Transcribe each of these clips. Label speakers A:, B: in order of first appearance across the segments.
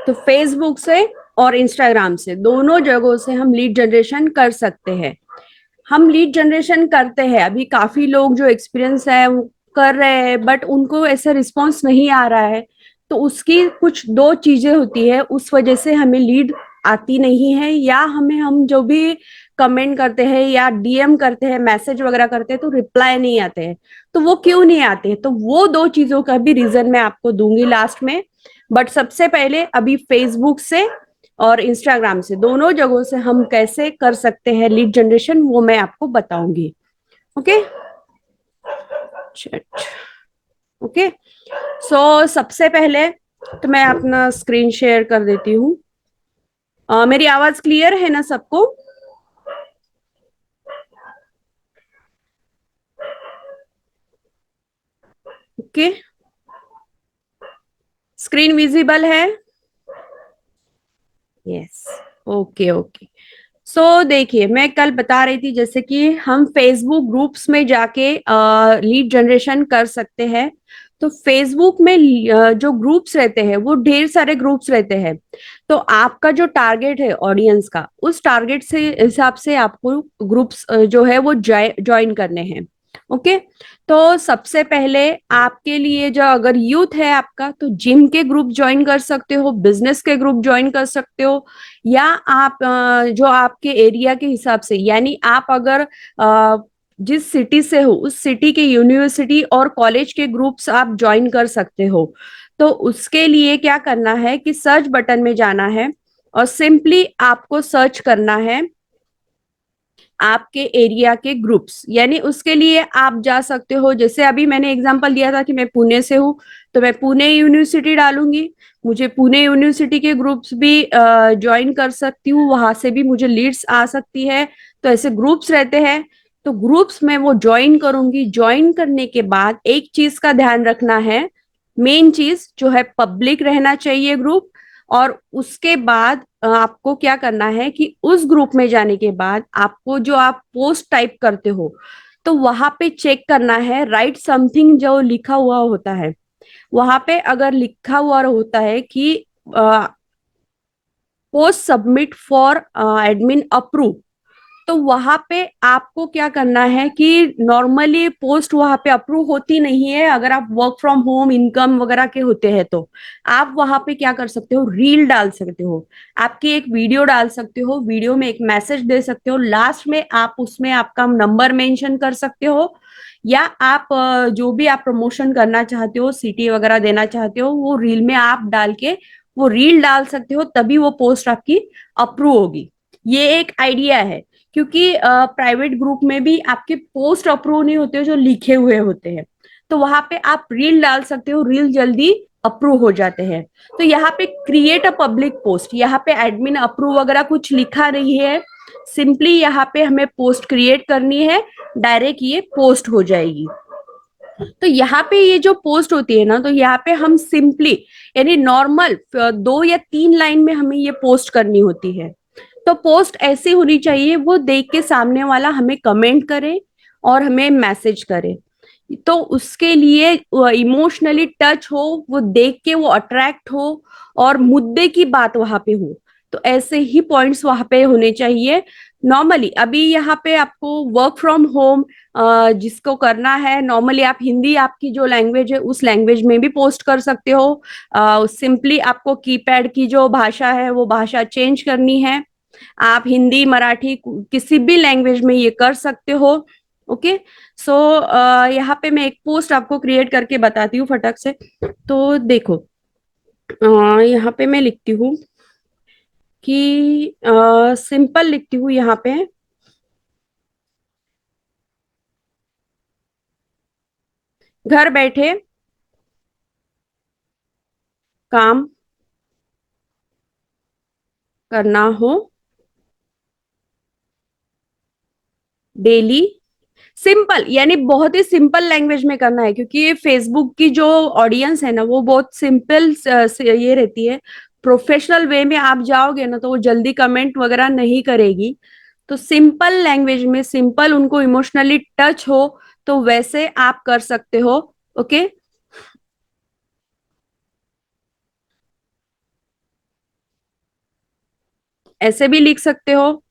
A: तो फेसबुक से और इंस्टाग्राम से, दोनों जगहों से हम लीड जनरेशन कर सकते हैं। हम लीड जनरेशन करते हैं, अभी काफी लोग जो एक्सपीरियंस है वो कर रहे हैं, बट उनको ऐसा रिस्पॉन्स नहीं आ रहा है। तो उसकी कुछ दो चीजें होती है, उस वजह से हमें लीड आती नहीं है, या हमें हम जो भी कमेंट करते हैं या डीएम करते हैं, मैसेज वगैरह करते हैं, तो रिप्लाई नहीं आते हैं। तो वो क्यों नहीं आते हैं, तो वो दो चीजों का भी रीजन मैं आपको दूंगी लास्ट में। बट सबसे पहले अभी फेसबुक से और इंस्टाग्राम से, दोनों जगहों से हम कैसे कर सकते हैं लीड जनरेशन, वो मैं आपको बताऊंगी। ओके। ओके। सो सबसे पहले तो मैं अपना स्क्रीन शेयर कर देती हूँ। मेरी आवाज क्लियर है ना सबको? ओके। स्क्रीन विजिबल है? यस। Okay okay. सो देखिए, मैं कल बता रही थी जैसे कि हम फेसबुक ग्रुप्स में जाके लीड जनरेशन कर सकते हैं। तो फेसबुक में जो ग्रुप्स रहते हैं वो ढेर सारे ग्रुप्स रहते हैं। तो आपका जो टारगेट है ऑडियंस का, उस टारगेट से हिसाब से आपको ग्रुप्स जो है वो ज्वाइन करने हैं। ओके। तो सबसे पहले आपके लिए, जो अगर यूथ है आपका, तो जिम के ग्रुप ज्वाइन कर सकते हो, बिजनेस के ग्रुप ज्वाइन कर सकते हो, या आप जो आपके एरिया के हिसाब से, यानी आप अगर जिस सिटी से हो उस सिटी के यूनिवर्सिटी और कॉलेज के ग्रुप्स आप ज्वाइन कर सकते हो। तो उसके लिए क्या करना है कि सर्च बटन में जाना है और सिंपली आपको सर्च करना है आपके एरिया के ग्रुप्स। यानी उसके लिए आप जा सकते हो, जैसे अभी मैंने एग्जांपल दिया था कि मैं पुणे से हूँ, तो मैं पुणे यूनिवर्सिटी डालूंगी। मुझे पुणे यूनिवर्सिटी के ग्रुप्स भी ज्वाइन कर सकती हूँ, वहां से भी मुझे लीड्स आ सकती है। तो ऐसे ग्रुप्स रहते हैं। तो ग्रुप्स में वो ज्वाइन करूंगी। ज्वाइन करने के बाद एक चीज का ध्यान रखना है, मेन चीज जो है, पब्लिक रहना चाहिए ग्रुप। और उसके बाद आपको क्या करना है कि उस ग्रुप में जाने के बाद आपको, जो आप पोस्ट टाइप करते हो, तो वहां पे चेक करना है राइट समथिंग जो लिखा हुआ होता है। वहां पे अगर लिखा हुआ होता है कि post submit for admin approve, तो वहां पे आपको क्या करना है कि नॉर्मली पोस्ट वहां पे अप्रूव होती नहीं है, अगर आप वर्क फ्रॉम होम इनकम वगैरह के होते हैं तो आप वहां पे क्या कर सकते हो, रील डाल सकते हो, आपकी एक वीडियो डाल सकते हो, वीडियो में एक मैसेज दे सकते हो, लास्ट में आप उसमें आपका नंबर मेंशन कर सकते हो, या आप जो भी आप प्रमोशन करना चाहते हो, सिटी वगैरह देना चाहते हो, वो रील में आप डाल के वो रील डाल सकते हो, तभी वो पोस्ट आपकी अप्रूव होगी। ये एक आइडिया है। क्योंकि प्राइवेट ग्रुप में भी आपके पोस्ट अप्रूव नहीं होते जो लिखे हुए होते हैं। तो वहां पे आप रील डाल सकते हो, रील जल्दी अप्रूव हो जाते हैं। तो यहाँ पे क्रिएट अ पब्लिक पोस्ट, यहाँ पे एडमिन अप्रूव वगैरह कुछ लिखा नहीं है, सिंपली यहाँ पे हमें पोस्ट क्रिएट करनी है, डायरेक्ट ये पोस्ट हो जाएगी। तो यहाँ पे ये जो पोस्ट होती है ना, तो यहाँ पे हम सिंपली, यानी नॉर्मल 2 या 3 लाइन में हमें ये पोस्ट करनी होती है। तो पोस्ट ऐसी होनी चाहिए, वो देख के सामने वाला हमें कमेंट करे और हमें मैसेज करे। तो उसके लिए इमोशनली टच हो, वो देख के वो अट्रैक्ट हो, और मुद्दे की बात वहां पे हो। तो ऐसे ही पॉइंट्स वहां पे होने चाहिए। नॉर्मली अभी यहाँ पे आपको वर्क फ्रॉम होम जिसको करना है, नॉर्मली आप हिंदी, आपकी जो लैंग्वेज है उस लैंग्वेज में भी पोस्ट कर सकते हो। सिंपली आपको कीपैड की जो भाषा है वो भाषा चेंज करनी है। आप हिंदी, मराठी, किसी भी लैंग्वेज में ये कर सकते हो। ओके। सो यहाँ पे मैं एक पोस्ट आपको क्रिएट करके बताती हूँ फटक से। तो देखो, यहाँ पे मैं लिखती हूँ कि सिंपल लिखती हूँ यहाँ पे, घर बैठे काम करना हो डेली। सिंपल, यानी बहुत ही सिंपल लैंग्वेज में करना है, क्योंकि ये फेसबुक की जो ऑडियंस है ना वो बहुत सिंपल ये रहती है। प्रोफेशनल वे में आप जाओगे ना तो वो जल्दी कमेंट वगैरह नहीं करेगी। तो सिंपल लैंग्वेज में, सिंपल, उनको इमोशनली टच हो, तो वैसे आप कर सकते हो। ओके। ऐसे भी लिख सकते हो।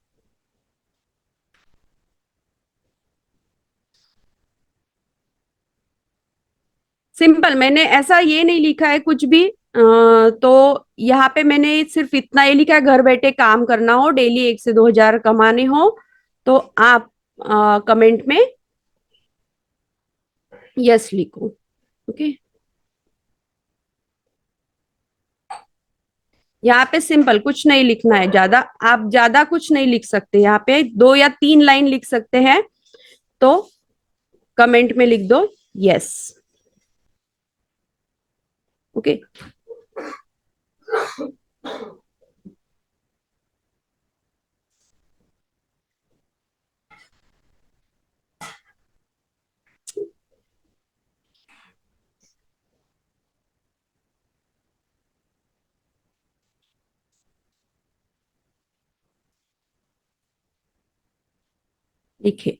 A: सिंपल, मैंने ऐसा ये नहीं लिखा है कुछ भी। तो यहाँ पे मैंने सिर्फ इतना ही लिखा है, घर बैठे काम करना हो, डेली 1 से 2 हजार कमाने हो, तो आप कमेंट में यस लिखो। ओके। यहाँ पे सिंपल कुछ नहीं लिखना है ज्यादा, आप ज्यादा कुछ नहीं लिख सकते, यहाँ पे 2 या 3 लाइन लिख सकते हैं। तो कमेंट में लिख दो यस। ओके। लिखे।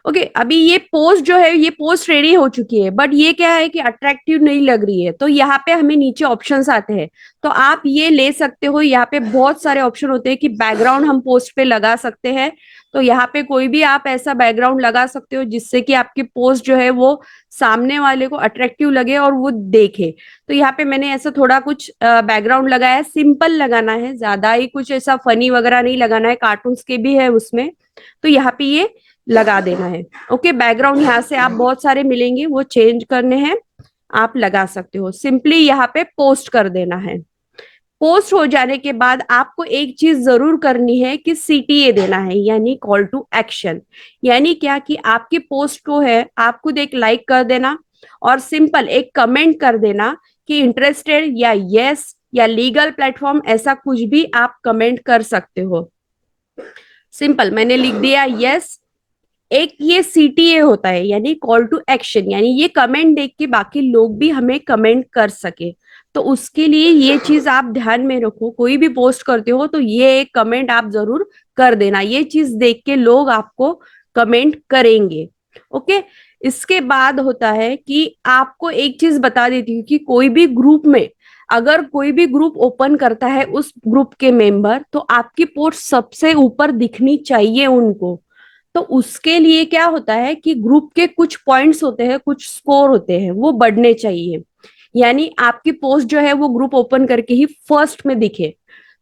A: ओके, अभी ये पोस्ट जो है, ये पोस्ट रेडी हो चुकी है, बट ये क्या है कि अट्रैक्टिव नहीं लग रही है, तो यहाँ पे हमें नीचे ऑप्शंस आते हैं। तो आप ये ले सकते हो, यहाँ पे बहुत सारे ऑप्शन होते हैं कि बैकग्राउंड हम पोस्ट पे लगा सकते हैं। तो यहाँ पे कोई भी आप ऐसा बैकग्राउंड लगा सकते हो जिससे कि आपकी पोस्ट जो है वो सामने वाले को अट्रैक्टिव लगे और वो देखे। तो यहाँ पे मैंने ऐसा थोड़ा कुछ बैकग्राउंड लगाया है, सिंपल लगाना है, ज्यादा ही कुछ ऐसा फनी वगैरह नहीं लगाना है, कार्टून्स के भी है उसमें। तो यहाँ पे ये लगा देना है। ओके, बैकग्राउंड यहाँ से आप बहुत सारे मिलेंगे, वो चेंज करने हैं, आप लगा सकते हो। सिंपली यहाँ पे पोस्ट कर देना है। पोस्ट हो जाने के बाद आपको एक चीज जरूर करनी है कि सीटीए देना है, यानी कॉल टू एक्शन। यानी क्या कि आपकी पोस्ट को है, आप खुद एक लाइक कर देना और सिंपल एक कमेंट कर देना कि इंटरेस्टेड या यस या लीगल प्लेटफॉर्म, ऐसा कुछ भी आप कमेंट कर सकते हो। सिंपल मैंने लिख दिया यस। एक ये सीटीए होता है, यानी कॉल टू एक्शन, यानी ये कमेंट देख के बाकी लोग भी हमें कमेंट कर सके। तो उसके लिए ये चीज आप ध्यान में रखो, कोई भी पोस्ट करते हो तो ये एक कमेंट आप जरूर कर देना, ये चीज देख के लोग आपको कमेंट करेंगे। ओके। इसके बाद होता है कि आपको एक चीज बता देती हूँ कि कोई भी ग्रुप में, अगर कोई भी ग्रुप ओपन करता है उस ग्रुप के मेंबर, तो आपकी पोस्ट सबसे ऊपर दिखनी चाहिए उनको। तो उसके लिए क्या होता है कि ग्रुप के कुछ पॉइंट्स होते हैं, कुछ स्कोर होते हैं, वो बढ़ने चाहिए। यानी आपकी पोस्ट जो है वो ग्रुप ओपन करके ही फर्स्ट में दिखे।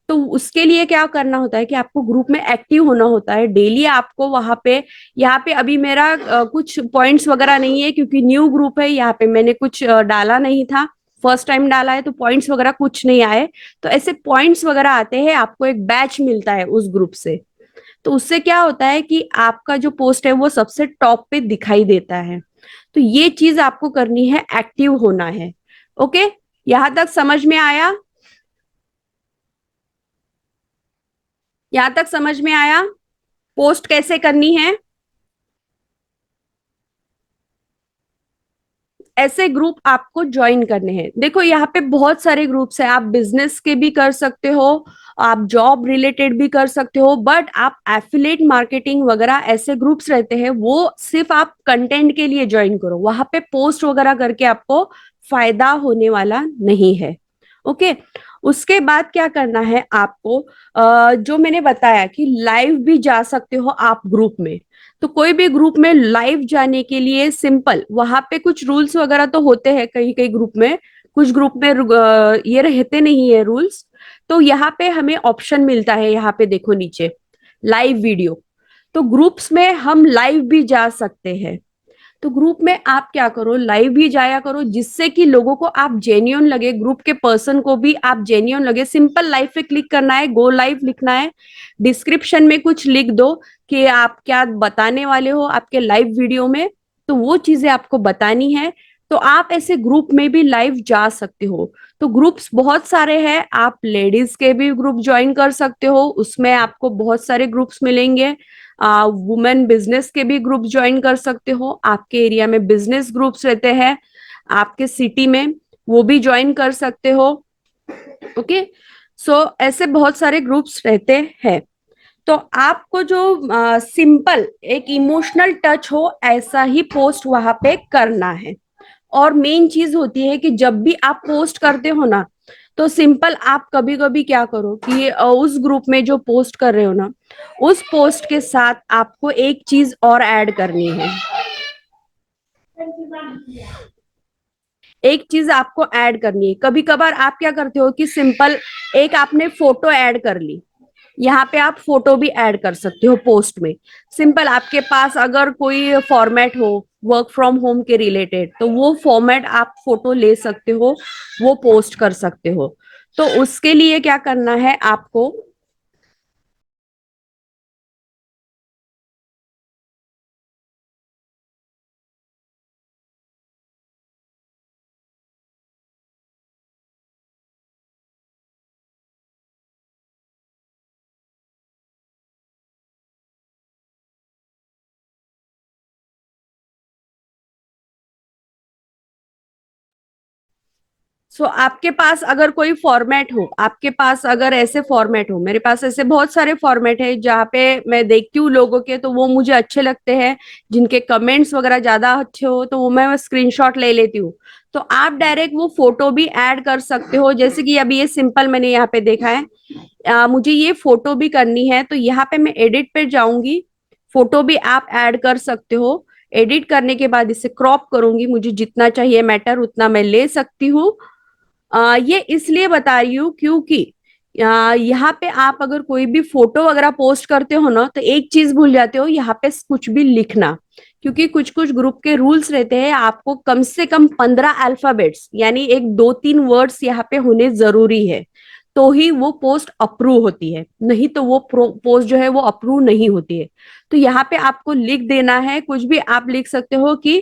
A: तो उसके लिए क्या करना होता है कि आपको ग्रुप में एक्टिव होना होता है डेली। आपको वहां पे, यहाँ पे अभी मेरा कुछ पॉइंट्स वगैरह नहीं है क्योंकि न्यू ग्रुप है, यहाँ पे मैंने कुछ डाला नहीं था, फर्स्ट टाइम डाला है, तो पॉइंट्स वगैरह कुछ नहीं आए। तो ऐसे पॉइंट्स वगैरह आते हैं, आपको एक बैच मिलता है उस ग्रुप से। तो उससे क्या होता है कि आपका जो पोस्ट है वो सबसे टॉप पे दिखाई देता है। तो ये चीज आपको करनी है, एक्टिव होना है। ओके, यहां तक समझ में आया? यहां तक समझ में आया पोस्ट कैसे करनी है? ऐसे ग्रुप आपको ज्वाइन करने हैं। देखो यहाँ पे बहुत सारे ग्रुप्स हैं, आप बिजनेस के भी कर सकते हो, आप जॉब रिलेटेड भी कर सकते हो, बट आप एफिलिएट मार्केटिंग वगैरह ऐसे ग्रुप्स रहते हैं, वो सिर्फ आप कंटेंट के लिए ज्वाइन करो, वहां पे पोस्ट वगैरह करके आपको फायदा होने वाला नहीं है। ओके। उसके बाद क्या करना है आपको, जो मैंने बताया कि लाइव भी जा सकते हो आप ग्रुप में। तो कोई भी ग्रुप में लाइव जाने के लिए सिंपल वहां पे कुछ रूल्स वगैरह तो होते हैं, कई कई ग्रुप में, कुछ ग्रुप में ये रहते नहीं है रूल्स। तो यहाँ पे हमें ऑप्शन मिलता है, यहाँ पे देखो नीचे लाइव वीडियो। तो ग्रुप्स में हम लाइव भी जा सकते हैं। तो ग्रुप में आप क्या करो, लाइव भी जाया करो, जिससे कि लोगों को आप जेन्युइन लगे, ग्रुप के पर्सन को भी आप जेन्युइन लगे। सिंपल लाइव पे क्लिक करना है, गो लाइव लिखना है, डिस्क्रिप्शन में कुछ लिख दो कि आप क्या बताने वाले हो आपके लाइव वीडियो में, तो वो चीजें आपको बतानी है। तो आप ऐसे ग्रुप में भी लाइव जा सकते हो। तो ग्रुप्स बहुत सारे हैं, आप लेडीज के भी ग्रुप ज्वाइन कर सकते हो, उसमें आपको बहुत सारे ग्रुप्स मिलेंगे। वुमेन बिजनेस के भी ग्रुप ज्वाइन कर सकते हो, आपके एरिया में बिजनेस ग्रुप्स रहते हैं आपके सिटी में, वो भी ज्वाइन कर सकते हो। ओके। सो ऐसे बहुत सारे ग्रुप्स रहते हैं। तो आपको जो सिंपल एक इमोशनल टच हो, ऐसा ही पोस्ट वहां पे करना है। और मेन चीज होती है कि जब भी आप पोस्ट करते हो ना, तो सिंपल आप कभी कभी क्या करो कि उस ग्रुप में जो पोस्ट कर रहे हो ना, उस पोस्ट के साथ आपको एक चीज और ऐड करनी है। एक चीज आपको ऐड करनी है। कभी कभार आप क्या करते हो कि सिंपल एक आपने फोटो ऐड कर ली, यहाँ पे आप फोटो भी ऐड कर सकते हो पोस्ट में। सिंपल आपके पास अगर कोई फॉर्मेट हो वर्क फ्रॉम होम के रिलेटेड, तो वो फॉर्मेट आप फोटो ले सकते हो, वो पोस्ट कर सकते हो। तो उसके लिए क्या करना है आपको, सो आपके पास अगर कोई फॉर्मेट हो, आपके पास अगर ऐसे फॉर्मेट हो, मेरे पास ऐसे बहुत सारे फॉर्मेट है जहाँ पे मैं देखती हूँ लोगों के, तो वो मुझे अच्छे लगते हैं, जिनके कमेंट्स वगैरह ज्यादा अच्छे हो, तो वो मैं स्क्रीनशॉट ले लेती हूँ। तो आप डायरेक्ट वो फोटो भी ऐड कर सकते हो, जैसे कि अभी ये सिंपल मैंने यहाँ पे देखा है। मुझे ये फोटो भी करनी है, तो यहाँ पे मैं एडिट पे जाऊंगी, फोटो भी आप ऐड कर सकते हो। एडिट करने के बाद इसे क्रॉप करूंगी, मुझे जितना चाहिए मैटर उतना मैं ले सकती हूँ। ये इसलिए बता रही हूँ क्योंकि यहाँ पे आप अगर कोई भी फोटो वगैरह पोस्ट करते हो ना, तो एक चीज भूल जाते हो यहाँ पे कुछ भी लिखना। क्योंकि कुछ कुछ ग्रुप के रूल्स रहते हैं, आपको कम से कम 15 अल्फाबेट्स यानी एक दो तीन वर्ड्स यहाँ पे होने जरूरी है, तो ही वो पोस्ट अप्रूव होती है, नहीं तो वो पोस्ट जो है वो अप्रूव नहीं होती है। तो यहाँ पे आपको लिख देना है, कुछ भी आप लिख सकते हो कि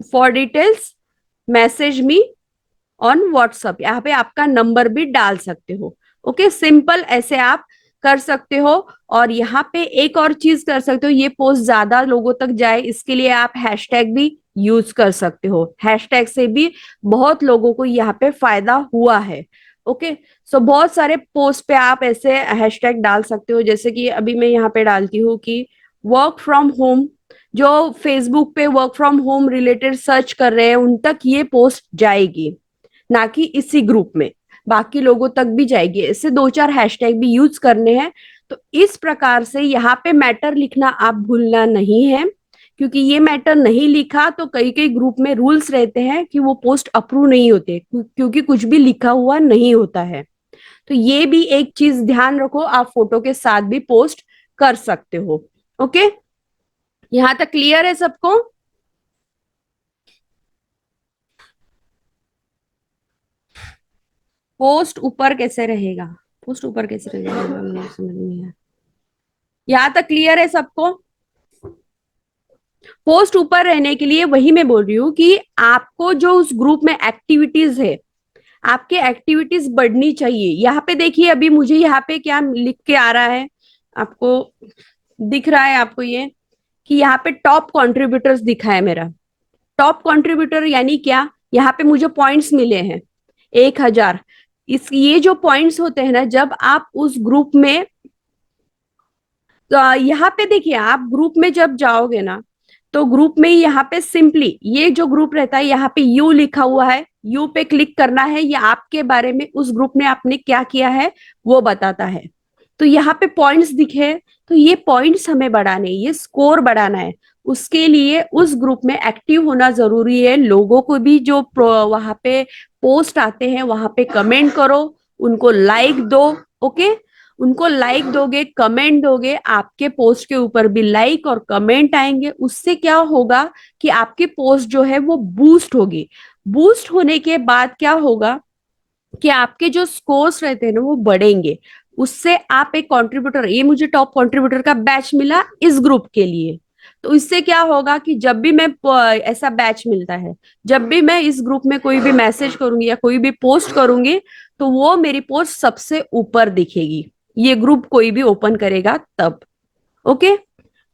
A: for details message me on WhatsApp, यहाँ पे आपका नंबर भी डाल सकते हो। ओके, सिंपल ऐसे आप कर सकते हो। और यहाँ पे एक और चीज कर सकते हो, ये पोस्ट ज्यादा लोगों तक जाए इसके लिए आप हैशटैग भी यूज कर सकते हो। हैशटैग से भी बहुत लोगों को यहाँ पे फायदा हुआ है। ओके, सो बहुत सारे पोस्ट पे आप ऐसे हैशटैग डाल सकते हो, जैसे कि अभी मैं यहाँ पे डालती हूँ कि वर्क फ्रॉम होम, जो फेसबुक पे work from home related search कर रहे हैं उन तक ये पोस्ट जाएगी, ना कि इसी ग्रुप में, बाकी लोगों तक भी जाएगी। ऐसे दो चार हैशटैग भी यूज करने हैं। तो इस प्रकार से यहाँ पे मैटर लिखना आप भूलना नहीं है, क्योंकि ये मैटर नहीं लिखा तो कई कई ग्रुप में रूल्स रहते हैं कि वो पोस्ट अप्रूव नहीं होते, क्योंकि कुछ भी लिखा हुआ नहीं होता है। तो ये भी एक चीज ध्यान रखो, आप फोटो के साथ भी पोस्ट कर सकते हो। ओके, यहाँ तक क्लियर है सबको? पोस्ट ऊपर कैसे रहेगा? पोस्ट ऊपर कैसे रहेगा, मुझे समझ नहीं आया। यहाँ तक क्लियर है सबको? पोस्ट ऊपर रहने के लिए वही मैं बोल रही हूँ कि आपको जो उस ग्रुप में एक्टिविटीज है, आपके एक्टिविटीज बढ़नी चाहिए। यहाँ पे देखिए, अभी मुझे यहाँ पे क्या लिख के आ रहा है, आपको दिख रहा है आपको ये, कि यहाँ पे टॉप कंट्रीब्यूटर्स दिखा है मेरा। टॉप कंट्रीब्यूटर यानी क्या, यहाँ पे मुझे पॉइंट्स मिले हैं 1,000। इस ये जो पॉइंट्स होते हैं ना, जब आप उस ग्रुप में, तो यहाँ पे देखिए, आप ग्रुप में जब जाओगे ना, तो ग्रुप में यहाँ पे सिंपली ये जो ग्रुप रहता है, यहाँ पे यू लिखा हुआ है, यू पे क्लिक करना है, ये आपके बारे में उस ग्रुप ने आपने क्या किया है वो बताता है। तो यहाँ पे पॉइंट्स दिखे, तो ये पॉइंट्स हमें बढ़ाने, ये स्कोर बढ़ाना है। उसके लिए उस ग्रुप में एक्टिव होना जरूरी है। लोगों को भी जो वहां पे पोस्ट आते हैं वहां पे कमेंट करो, उनको लाइक दो। ओके, उनको लाइक दोगे, कमेंट दोगे, आपके पोस्ट के ऊपर भी लाइक और कमेंट आएंगे। उससे क्या होगा कि आपकी पोस्ट जो है वो बूस्ट होगी। बूस्ट होने के बाद क्या होगा कि आपके जो स्कोर्स रहते हैं ना वो बढ़ेंगे। उससे आप एक कंट्रीब्यूटर, ये मुझे टॉप कंट्रीब्यूटर का बैच मिला इस ग्रुप के लिए, तो इससे क्या होगा कि जब भी मैं ऐसा बैच मिलता है, जब भी मैं इस ग्रुप में कोई भी मैसेज करूंगी या कोई भी पोस्ट करूंगी, तो वो मेरी पोस्ट सबसे ऊपर दिखेगी, ये ग्रुप कोई भी ओपन करेगा तब। ओके,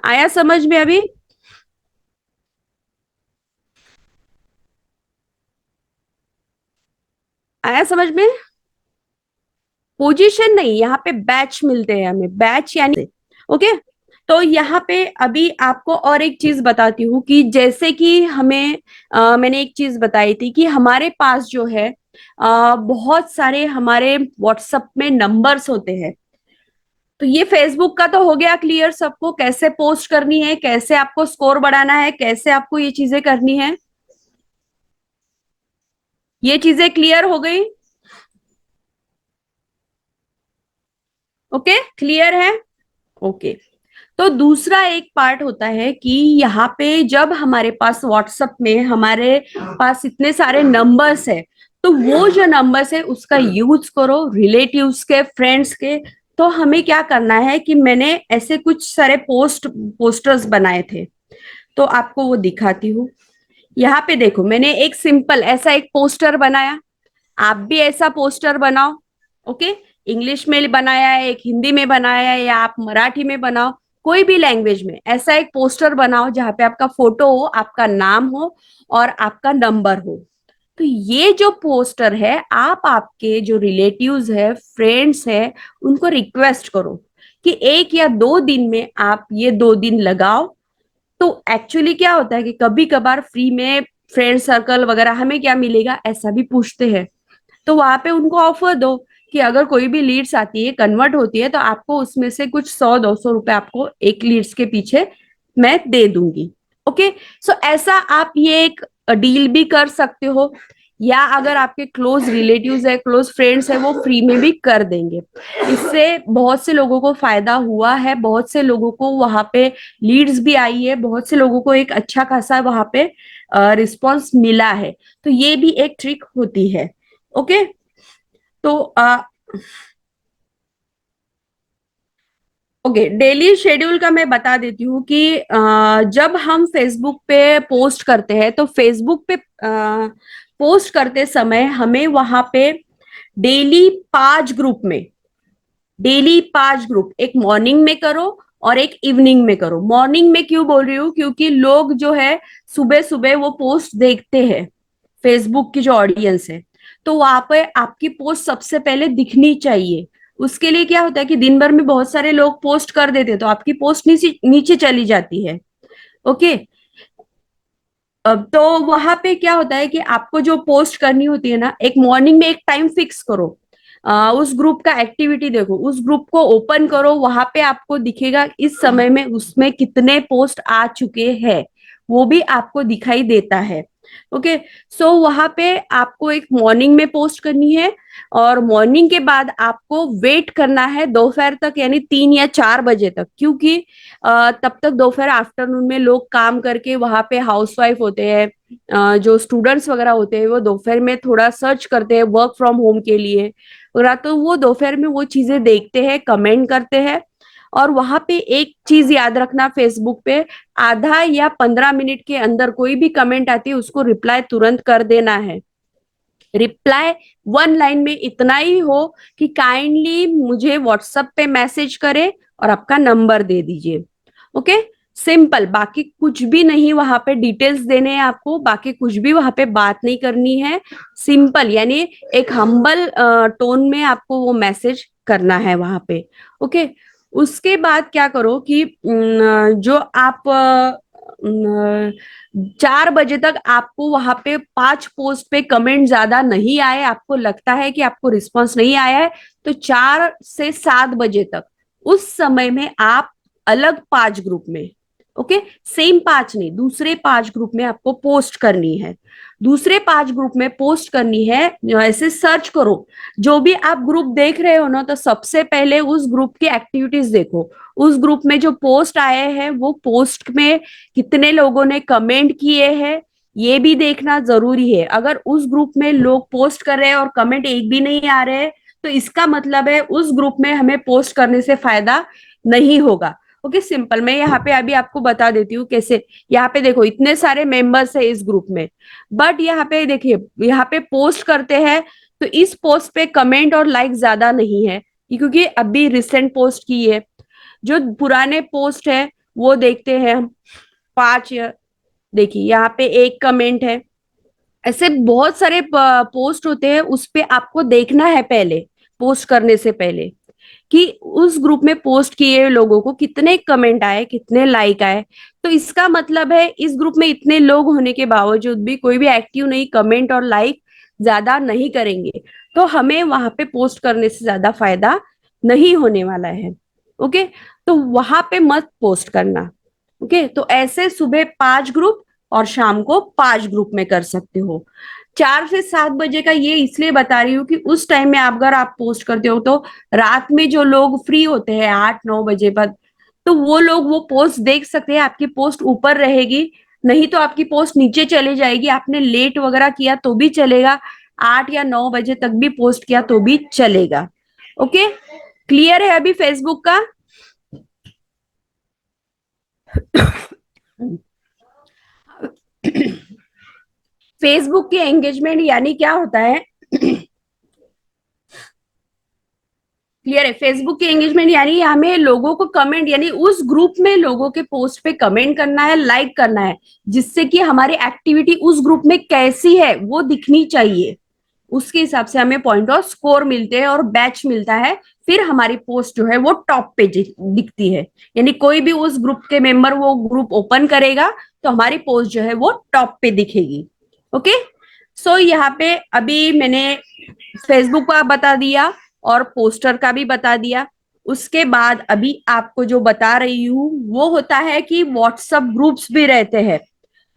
A: आया समझ में अभी? आया समझ में? पोजीशन नहीं, यहाँ पे बैच मिलते हैं हमें, बैच यानी। ओके, तो यहाँ पे अभी आपको और एक चीज बताती हूँ कि जैसे कि हमें मैंने एक चीज बताई थी कि हमारे पास जो है बहुत सारे हमारे व्हाट्सएप में नंबर्स होते हैं। तो ये फेसबुक का तो हो गया क्लियर सबको, कैसे पोस्ट करनी है, कैसे आपको स्कोर बढ़ाना है, कैसे आपको ये चीजें करनी है। ये चीजें क्लियर हो गई? ओके, क्लियर है। ओके। तो दूसरा एक पार्ट होता है कि यहाँ पे जब हमारे पास व्हाट्सएप में हमारे पास इतने सारे नंबर्स है, तो वो जो नंबर्स है उसका यूज करो रिलेटिव्स के, फ्रेंड्स के। तो हमें क्या करना है कि मैंने ऐसे कुछ सारे पोस्टर्स बनाए थे, तो आपको वो दिखाती हूँ। यहाँ पे देखो, मैंने एक सिंपल ऐसा एक पोस्टर बनाया। आप भी ऐसा पोस्टर बनाओ। ओके। इंग्लिश में बनाया है, एक हिंदी में बनाया है, या आप मराठी में बनाओ, कोई भी लैंग्वेज में ऐसा एक पोस्टर बनाओ जहां पे आपका फोटो हो, आपका नाम हो और आपका नंबर हो। तो ये जो पोस्टर है, आप आपके जो रिलेटिव्स है, फ्रेंड्स है, उनको रिक्वेस्ट करो कि 1 या 2 दिन में आप ये 2 दिन लगाओ। तो एक्चुअली क्या होता है कि कभी कभार फ्री में फ्रेंड सर्कल वगैरह हमें क्या मिलेगा ऐसा भी पूछते हैं। तो वहां पे उनको ऑफर दो कि अगर कोई भी लीड्स आती है, कन्वर्ट होती है, तो आपको उसमें से कुछ 100-200 रुपए आपको एक लीड्स के पीछे मैं दे दूंगी। ओके। सो ऐसा आप ये एक डील भी कर सकते हो, या अगर आपके क्लोज रिलेटिव्स है, क्लोज फ्रेंड्स है, वो फ्री में भी कर देंगे। इससे बहुत से लोगों को फायदा हुआ है, बहुत से लोगों को वहां पे लीड्स भी आई है, बहुत से लोगों को एक अच्छा खासा वहां पे रिस्पॉन्स मिला है। तो ये भी एक ट्रिक होती है। ओके। तो ओके, डेली शेड्यूल का मैं बता देती हूँ कि जब हम फेसबुक पे पोस्ट करते हैं, तो फेसबुक पे पोस्ट करते समय हमें वहां पे डेली 5 ग्रुप में, डेली 5 ग्रुप, एक मॉर्निंग में करो और एक इवनिंग में करो। मॉर्निंग में क्यों बोल रही हूँ, क्योंकि लोग जो है सुबह सुबह वो पोस्ट देखते हैं, फेसबुक की जो ऑडियंस है। तो वहां पे आपकी पोस्ट सबसे पहले दिखनी चाहिए। उसके लिए क्या होता है कि दिन भर में बहुत सारे लोग पोस्ट कर देते हैं, तो आपकी पोस्ट नीचे नीचे चली जाती है। ओके। अब तो वहां पे क्या होता है कि आपको जो पोस्ट करनी होती है ना, एक मॉर्निंग में एक टाइम फिक्स करो। उस ग्रुप का एक्टिविटी देखो, उस ग्रुप को ओपन करो, वहां पे आपको दिखेगा इस समय में उसमें कितने पोस्ट आ चुके हैं, वो भी आपको दिखाई देता है। ओके। सो वहां पे आपको एक मॉर्निंग में पोस्ट करनी है, और मॉर्निंग के बाद आपको वेट करना है दोपहर तक, यानी 3 या 4 बजे तक, क्योंकि तब तक दोपहर आफ्टरनून में लोग काम करके वहां पे हाउसवाइफ होते हैं, जो स्टूडेंट्स वगैरह होते हैं वो दोपहर में थोड़ा सर्च करते हैं वर्क फ्रॉम होम के लिए वगैरह, तो वो दोपहर में वो चीजें देखते हैं, कमेंट करते हैं। और वहां पे एक चीज याद रखना, फेसबुक पे आधा या 15 मिनट के अंदर कोई भी कमेंट आती है उसको रिप्लाई तुरंत कर देना है। रिप्लाई 1 लाइन में इतना ही हो कि काइंडली मुझे व्हाट्सएप पे मैसेज करे और आपका नंबर दे दीजिए। ओके। सिंपल, बाकी कुछ भी नहीं वहां पे डिटेल्स देने हैं आपको, बाकी कुछ भी वहां पे बात नहीं करनी है। सिंपल, यानी एक हम्बल टोन में आपको वो मैसेज करना है वहां पे। ओके। उसके बाद क्या करो कि जो आप 4 बजे तक आपको वहां पे 5 पोस्ट पे कमेंट ज्यादा नहीं आए, आपको लगता है कि आपको रिस्पॉन्स नहीं आया है, तो 4 से 7 बजे तक उस समय में आप अलग 5 ग्रुप में, ओके, सेम 5 नहीं, दूसरे 5 ग्रुप में आपको पोस्ट करनी है। दूसरे 5 ग्रुप में पोस्ट करनी है, ऐसे सर्च करो। जो भी आप ग्रुप देख रहे हो ना, तो सबसे पहले उस ग्रुप की एक्टिविटीज देखो। उस ग्रुप में जो पोस्ट आए हैं, वो पोस्ट में कितने लोगों ने कमेंट किए हैं, ये भी देखना जरूरी है। अगर उस ग्रुप में लोग पोस्ट कर रहे हैं और कमेंट एक भी नहीं आ रहे हैं, तो इसका मतलब है उस ग्रुप में हमें पोस्ट करने से फायदा नहीं होगा। ओके। सिंपल, मैं यहाँ पे अभी आपको बता देती हूँ कैसे। यहाँ पे देखो, इतने सारे मेंबर्स है इस ग्रुप में, बट यहाँ पे देखिए, यहाँ पे पोस्ट करते हैं तो इस पोस्ट पे कमेंट और लाइक ज्यादा नहीं है, क्योंकि अभी रिसेंट पोस्ट की है। जो पुराने पोस्ट है वो देखते हैं हम, 5। देखिए यहाँ पे एक कमेंट है। ऐसे बहुत सारे पोस्ट होते हैं, उस पे आपको देखना है पहले, पोस्ट करने से पहले, कि उस ग्रुप में पोस्ट किए लोगों को कितने कमेंट आए, कितने लाइक आए। तो इसका मतलब है इस ग्रुप में इतने लोग होने के बावजूद भी कोई भी एक्टिव नहीं, कमेंट और लाइक ज्यादा नहीं करेंगे तो हमें वहां पे पोस्ट करने से ज्यादा फायदा नहीं होने वाला है। ओके, तो वहां पे मत पोस्ट करना। ओके, तो ऐसे सुबह 5 ग्रुप और शाम को 5 ग्रुप में कर सकते हो। 4 से 7 बजे का ये इसलिए बता रही हूँ कि उस टाइम में अगर आप पोस्ट करते हो तो रात में जो लोग फ्री होते हैं 8-9 बजे बाद, तो वो लोग वो पोस्ट देख सकते हैं, आपकी पोस्ट ऊपर रहेगी। नहीं तो आपकी पोस्ट नीचे चली जाएगी, आपने लेट वगैरह किया तो भी चलेगा, 8 या 9 बजे तक भी पोस्ट किया तो भी चलेगा। ओके, क्लियर है अभी फेसबुक का? फेसबुक की एंगेजमेंट यानी क्या होता है? क्लियर है? फेसबुक की एंगेजमेंट यानी हमें लोगों को कमेंट, यानी उस ग्रुप में लोगों के पोस्ट पे कमेंट करना है, लाइक करना है, जिससे कि हमारी एक्टिविटी उस ग्रुप में कैसी है वो दिखनी चाहिए। उसके हिसाब से हमें पॉइंट और स्कोर मिलते हैं और बैच मिलता है। फिर हमारी पोस्ट जो है वो टॉप पे दिखती है, यानी कोई भी उस ग्रुप के मेंबर वो ग्रुप ओपन करेगा तो हमारी पोस्ट जो है वो टॉप पे दिखेगी। ओके, सो यहाँ पे अभी मैंने फेसबुक का बता दिया और पोस्टर का भी बता दिया। उसके बाद अभी आपको जो बता रही हूँ वो होता है कि व्हाट्सएप ग्रुप्स भी रहते हैं,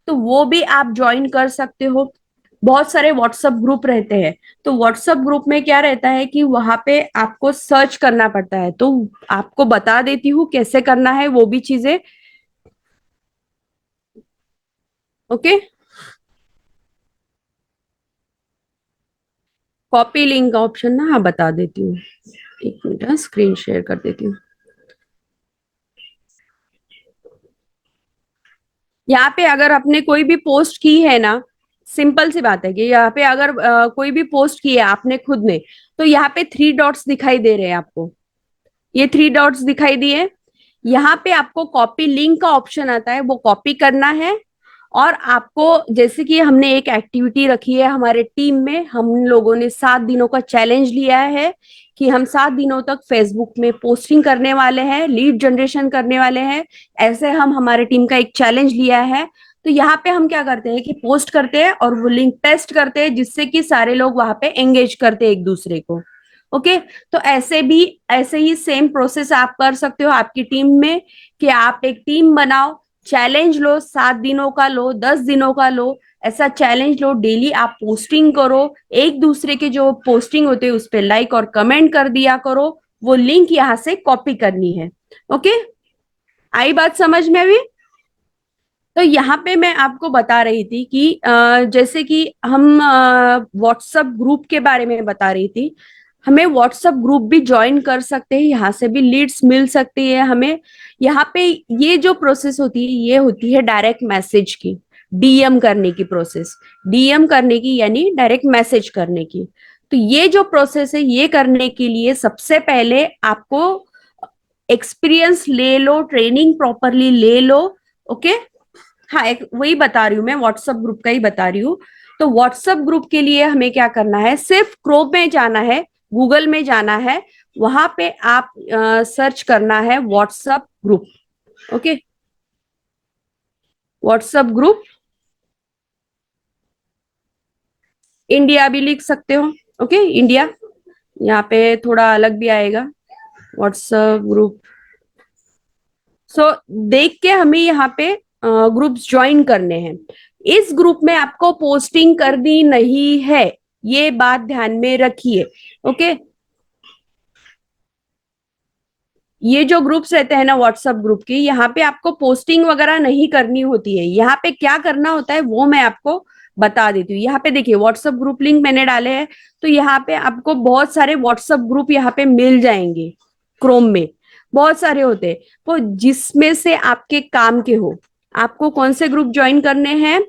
A: तो वो भी आप ज्वाइन कर सकते हो। बहुत सारे व्हाट्सएप ग्रुप रहते हैं, तो व्हाट्सएप ग्रुप में क्या रहता है कि वहां पे आपको सर्च करना पड़ता है, तो आपको बता देती हूँ कैसे करना है वो भी चीजें। ओके, कॉपी लिंक का ऑप्शन ना, हाँ बता देती हूँ। एक मिनट, स्क्रीन शेयर कर देती हूँ। यहाँ पे अगर आपने कोई भी पोस्ट की है ना, सिंपल सी बात है कि यहाँ पे अगर कोई भी पोस्ट की है आपने खुद ने, तो यहाँ पे 3 डॉट्स दिखाई दे रहे हैं आपको। ये 3 डॉट्स दिखाई दिए, यहाँ पे आपको कॉपी लिंक का ऑप्शन आता है, वो कॉपी करना है। और आपको, जैसे कि हमने एक एक्टिविटी रखी है हमारे टीम में, हम लोगों ने 7 दिनों का चैलेंज लिया है कि हम 7 दिनों तक फेसबुक में पोस्टिंग करने वाले हैं, लीड जनरेशन करने वाले हैं। ऐसे हम हमारे टीम का एक चैलेंज लिया है। तो यहाँ पे हम क्या करते हैं कि पोस्ट करते हैं और वो लिंक टेस्ट करते हैं, जिससे कि सारे लोग वहां पे एंगेज करते हैं एक दूसरे को। ओके, तो ऐसे ही सेम प्रोसेस आप कर सकते हो आपकी टीम में, कि आप एक टीम बनाओ, चैलेंज लो, 7 दिनों का लो, 10 दिनों का लो, ऐसा चैलेंज लो, डेली आप पोस्टिंग करो, एक दूसरे के जो पोस्टिंग होते हैं उस पर लाइक और कमेंट कर दिया करो, वो लिंक यहाँ से कॉपी करनी है। ओके, आई बात समझ में अभी? तो यहाँ पे मैं आपको बता रही थी कि जैसे कि हम व्हाट्सएप ग्रुप के बारे में बता रही थी, हमें व्हाट्सएप ग्रुप भी ज्वाइन कर सकते हैं, यहाँ से भी लीड्स मिल सकती है हमें। यहाँ पे ये जो प्रोसेस होती है ये होती है डायरेक्ट मैसेज की, डीएम करने की प्रोसेस। डीएम करने की यानी डायरेक्ट मैसेज करने की। तो ये जो प्रोसेस है ये करने के लिए सबसे पहले आपको एक्सपीरियंस ले लो, ट्रेनिंग प्रॉपरली ले लो। ओके, हाँ एक वही बता रही हूँ, मैं व्हाट्सएप ग्रुप का ही बता रही हूँ। तो व्हाट्सएप ग्रुप के लिए हमें क्या करना है, सिर्फ क्रोम में जाना है, गूगल में जाना है, वहां पे आप सर्च करना है WhatsApp group. Okay, WhatsApp group India भी लिख सकते हो। ओके, इंडिया, यहाँ पे थोड़ा अलग भी आएगा, व्हाट्सएप ग्रुप। सो देख के हमें यहाँ पे ग्रुप्स ज्वाइन करने हैं। इस ग्रुप में आपको पोस्टिंग करनी नहीं है, ये बात ध्यान में रखिए। ओके, ये जो ग्रुप्स रहते हैं ना व्हाट्सएप ग्रुप की, यहाँ पे आपको पोस्टिंग वगैरह नहीं करनी होती है। यहाँ पे क्या करना होता है वो मैं आपको बता देती हूँ। यहाँ पे देखिए व्हाट्सएप ग्रुप लिंक मैंने डाले हैं, तो यहाँ पे आपको बहुत सारे व्हाट्सएप ग्रुप यहाँ पे मिल जाएंगे। क्रोम में बहुत सारे होते हैं, तो जिसमें से आपके काम के हो, आपको कौन से ग्रुप ज्वाइन करने हैं,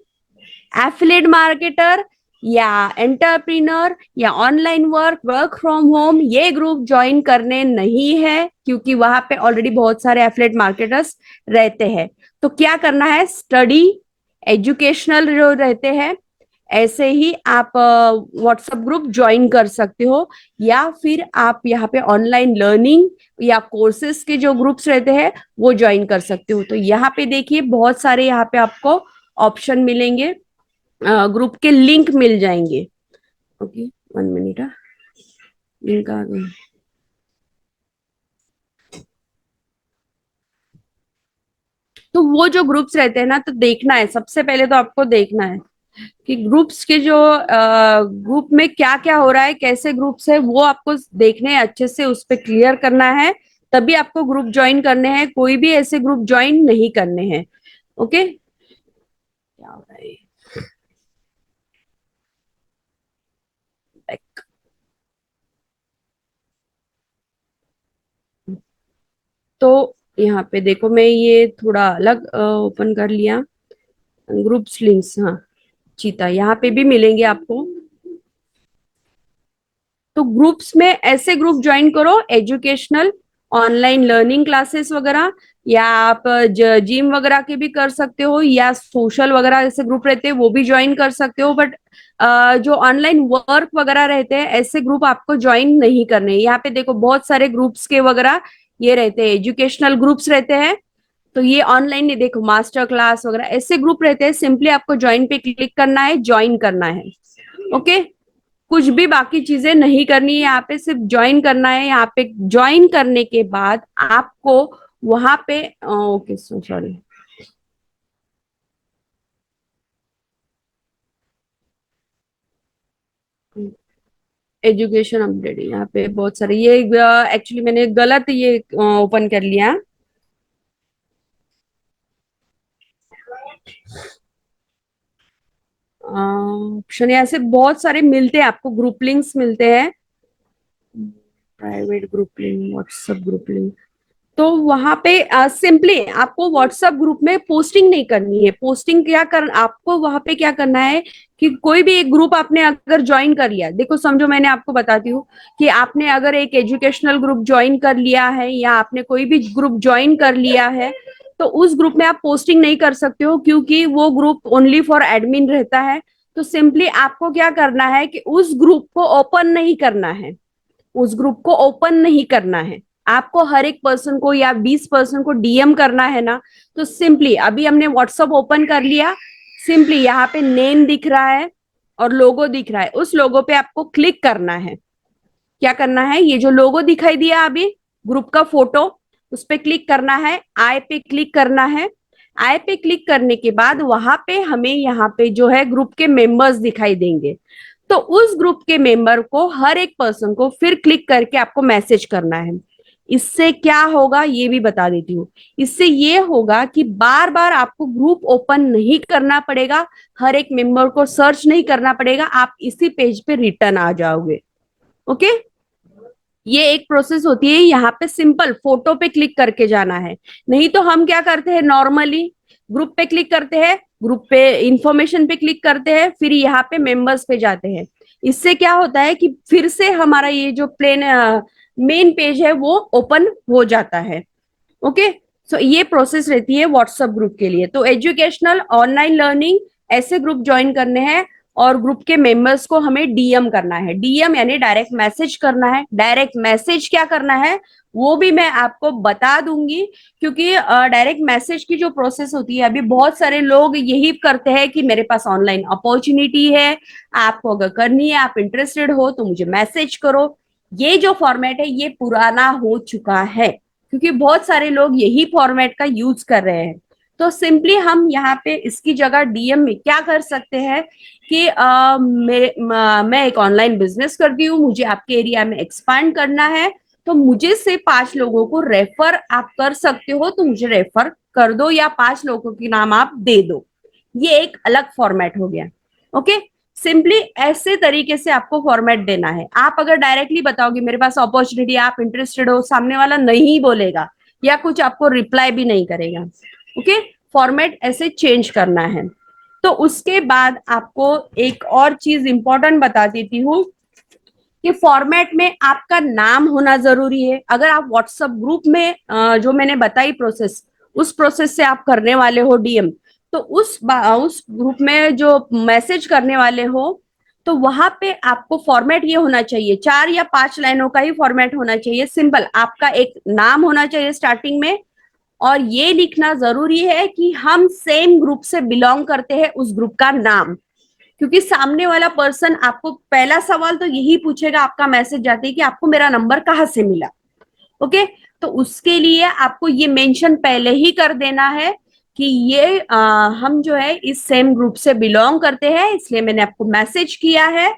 A: एफिलेट मार्केटर या एंटरप्रेन्योर या online work, work from home, ये ग्रुप ज्वाइन करने नहीं है, क्योंकि वहां पे ऑलरेडी बहुत सारे एफिलेट मार्केटर्स रहते हैं। तो क्या करना है, स्टडी एजुकेशनल जो रहते हैं ऐसे ही आप व्हाट्सएप ग्रुप ज्वाइन कर सकते हो, या फिर आप यहाँ पे ऑनलाइन लर्निंग या कोर्सेज के जो ग्रुप्स रहते हैं वो ज्वाइन कर सकते हो। तो यहाँ पे देखिए बहुत सारे यहाँ पे आपको ऑप्शन मिलेंगे, ग्रुप के लिंक मिल जाएंगे। Okay, 1 minute. लिंक आ गई। तो वो जो ग्रुप्स रहते हैं ना, तो देखना है, सबसे पहले तो आपको देखना है कि ग्रुप्स के जो ग्रुप में क्या क्या हो रहा है, कैसे ग्रुप्स है, वो आपको देखने हैं अच्छे से, उस पे क्लियर करना है। तभी आपको ग्रुप ज्वाइन करने हैं, कोई भी ऐसे ग्रुप ज्वाइन नहीं करने हैं। ओके, क्या हो रहा है? Back। तो यहाँ पे देखो, मैं ये थोड़ा अलग ओपन कर लिया, ग्रुप्स लिंक्स, हाँ, चीता यहाँ पे भी मिलेंगे आपको। तो ग्रुप्स में ऐसे ग्रुप ज्वाइन करो, एजुकेशनल, ऑनलाइन लर्निंग क्लासेस वगैरह, या आप जिम वगैरह के भी कर सकते हो, या सोशल वगैरह ऐसे ग्रुप रहते हैं वो भी ज्वाइन कर सकते हो। बट जो ऑनलाइन वर्क वगैरह रहते हैं ऐसे ग्रुप आपको ज्वाइन नहीं करने। यहाँ पे देखो बहुत सारे ग्रुप्स के वगैरह ये रहते हैं, एजुकेशनल ग्रुप्स रहते हैं। तो ये ऑनलाइन नहीं, देखो मास्टर क्लास वगैरह ऐसे ग्रुप रहते हैं, सिंपली आपको ज्वाइन पे क्लिक करना है, ज्वाइन करना है। ओके, कुछ भी बाकी चीजें नहीं करनी है, यहाँ पे सिर्फ ज्वाइन करना है। यहाँ पे ज्वाइन करने के बाद आपको वहां पे, ओके सॉरी, एजुकेशन अपडेट, यहाँ पे बहुत सारे ये, एक्चुअली मैंने गलत ये ओपन कर लिया। ऑप्शन यहाँ से बहुत सारे मिलते हैं आपको, ग्रुप लिंक्स मिलते हैं, private group link, WhatsApp group link. तो वहां पे सिंपली आपको व्हाट्सएप ग्रुप में पोस्टिंग नहीं करनी है। पोस्टिंग क्या कर, आपको वहां पे क्या करना है कि कोई भी एक ग्रुप आपने अगर ज्वाइन कर लिया, देखो समझो मैंने आपको बताती हूँ कि आपने अगर एक एजुकेशनल ग्रुप ज्वाइन कर लिया है, या आपने कोई भी ग्रुप ज्वाइन कर लिया है, तो उस ग्रुप में आप पोस्टिंग नहीं कर सकते हो, क्योंकि वो ग्रुप ओनली फॉर एडमिन रहता है। तो सिंपली आपको क्या करना है कि उस ग्रुप को ओपन नहीं करना है, उस ग्रुप को ओपन नहीं करना है। आपको हर एक पर्सन को या 20 पर्सन को डीएम करना है ना। तो सिंपली अभी हमने व्हाट्सएप ओपन कर लिया, सिंपली यहाँ पे नेम दिख रहा है और लोगो दिख रहा है, उस लोगो पे आपको क्लिक करना है। क्या करना है, ये जो लोगो दिखाई दिया अभी, ग्रुप का फोटो, उस पे क्लिक करना है, आई पे क्लिक करना है। आई पे क्लिक करने के बाद वहां पे हमें यहाँ पे जो है ग्रुप के मेंबर्स दिखाई देंगे। तो उस ग्रुप के मेंबर को, हर एक पर्सन को फिर क्लिक करके आपको मैसेज करना है। इससे क्या होगा ये भी बता देती हूँ। इससे ये होगा कि बार बार आपको ग्रुप ओपन नहीं करना पड़ेगा, हर एक मेंबर को सर्च नहीं करना पड़ेगा, आप इसी पेज पे रिटर्न आ जाओगे। ओके, ये एक प्रोसेस होती है। यहाँ पे सिंपल फोटो पे क्लिक करके जाना है। नहीं तो हम क्या करते हैं, नॉर्मली ग्रुप पे क्लिक करते हैं, ग्रुप पे इंफॉर्मेशन पे क्लिक करते हैं, फिर यहाँ पे मेंबर्स पे जाते हैं। इससे क्या होता है कि फिर से हमारा ये जो प्लेन मेन पेज है वो ओपन हो जाता है। ओके, सो ये प्रोसेस रहती है व्हाट्सएप ग्रुप के लिए। तो एजुकेशनल, ऑनलाइन लर्निंग ऐसे ग्रुप ज्वाइन करने हैं, और ग्रुप के मेंबर्स को हमें डीएम करना है। डीएम यानी डायरेक्ट मैसेज करना है। डायरेक्ट मैसेज क्या करना है वो भी मैं आपको बता दूंगी, क्योंकि डायरेक्ट मैसेज की जो प्रोसेस होती है, अभी बहुत सारे लोग यही करते हैं कि मेरे पास ऑनलाइन अपॉर्चुनिटी है, आपको अगर करनी है, आप इंटरेस्टेड हो तो मुझे मैसेज करो। ये जो फॉर्मेट है ये पुराना हो चुका है, क्योंकि बहुत सारे लोग यही फॉर्मेट का यूज कर रहे हैं। तो सिंपली हम यहाँ पे इसकी जगह डीएम में क्या कर सकते हैं कि मैं एक ऑनलाइन बिजनेस करती हूँ, मुझे आपके एरिया में एक्सपांड करना है, तो मुझे से 5 लोगों को रेफर आप कर सकते हो, तो मुझे रेफर कर दो, या 5 लोगों के नाम आप दे दो। ये एक अलग फॉर्मेट हो गया। ओके, सिंपली ऐसे तरीके से आपको फॉर्मेट देना है। आप अगर डायरेक्टली बताओगे मेरे पास अपॉर्चुनिटी, आप इंटरेस्टेड हो, सामने वाला नहीं बोलेगा या कुछ आपको रिप्लाई भी नहीं करेगा। ओके, फॉर्मेट ऐसे चेंज करना है। तो उसके बाद आपको एक और चीज इंपॉर्टेंट बता देती हूँ कि फॉर्मेट में आपका नाम होना जरूरी है। अगर आप व्हाट्सएप ग्रुप में जो मैंने बताई प्रोसेस, उस प्रोसेस से आप करने वाले हो डीएम, तो उस ग्रुप में जो मैसेज करने वाले हो, तो वहां पे आपको फॉर्मेट ये होना चाहिए, 4 या 5 लाइनों का ही फॉर्मेट होना चाहिए। सिंपल आपका एक नाम होना चाहिए स्टार्टिंग में, और ये लिखना जरूरी है कि हम सेम ग्रुप से बिलोंग करते हैं, उस ग्रुप का नाम। क्योंकि सामने वाला पर्सन आपको पहला सवाल तो यही पूछेगा आपका मैसेज जाते ही कि आपको मेरा नंबर कहाँ से मिला। ओके, तो उसके लिए आपको ये मेंशन पहले ही कर देना है कि ये हम जो है इस सेम ग्रुप से बिलोंग करते हैं, इसलिए मैंने आपको मैसेज किया है।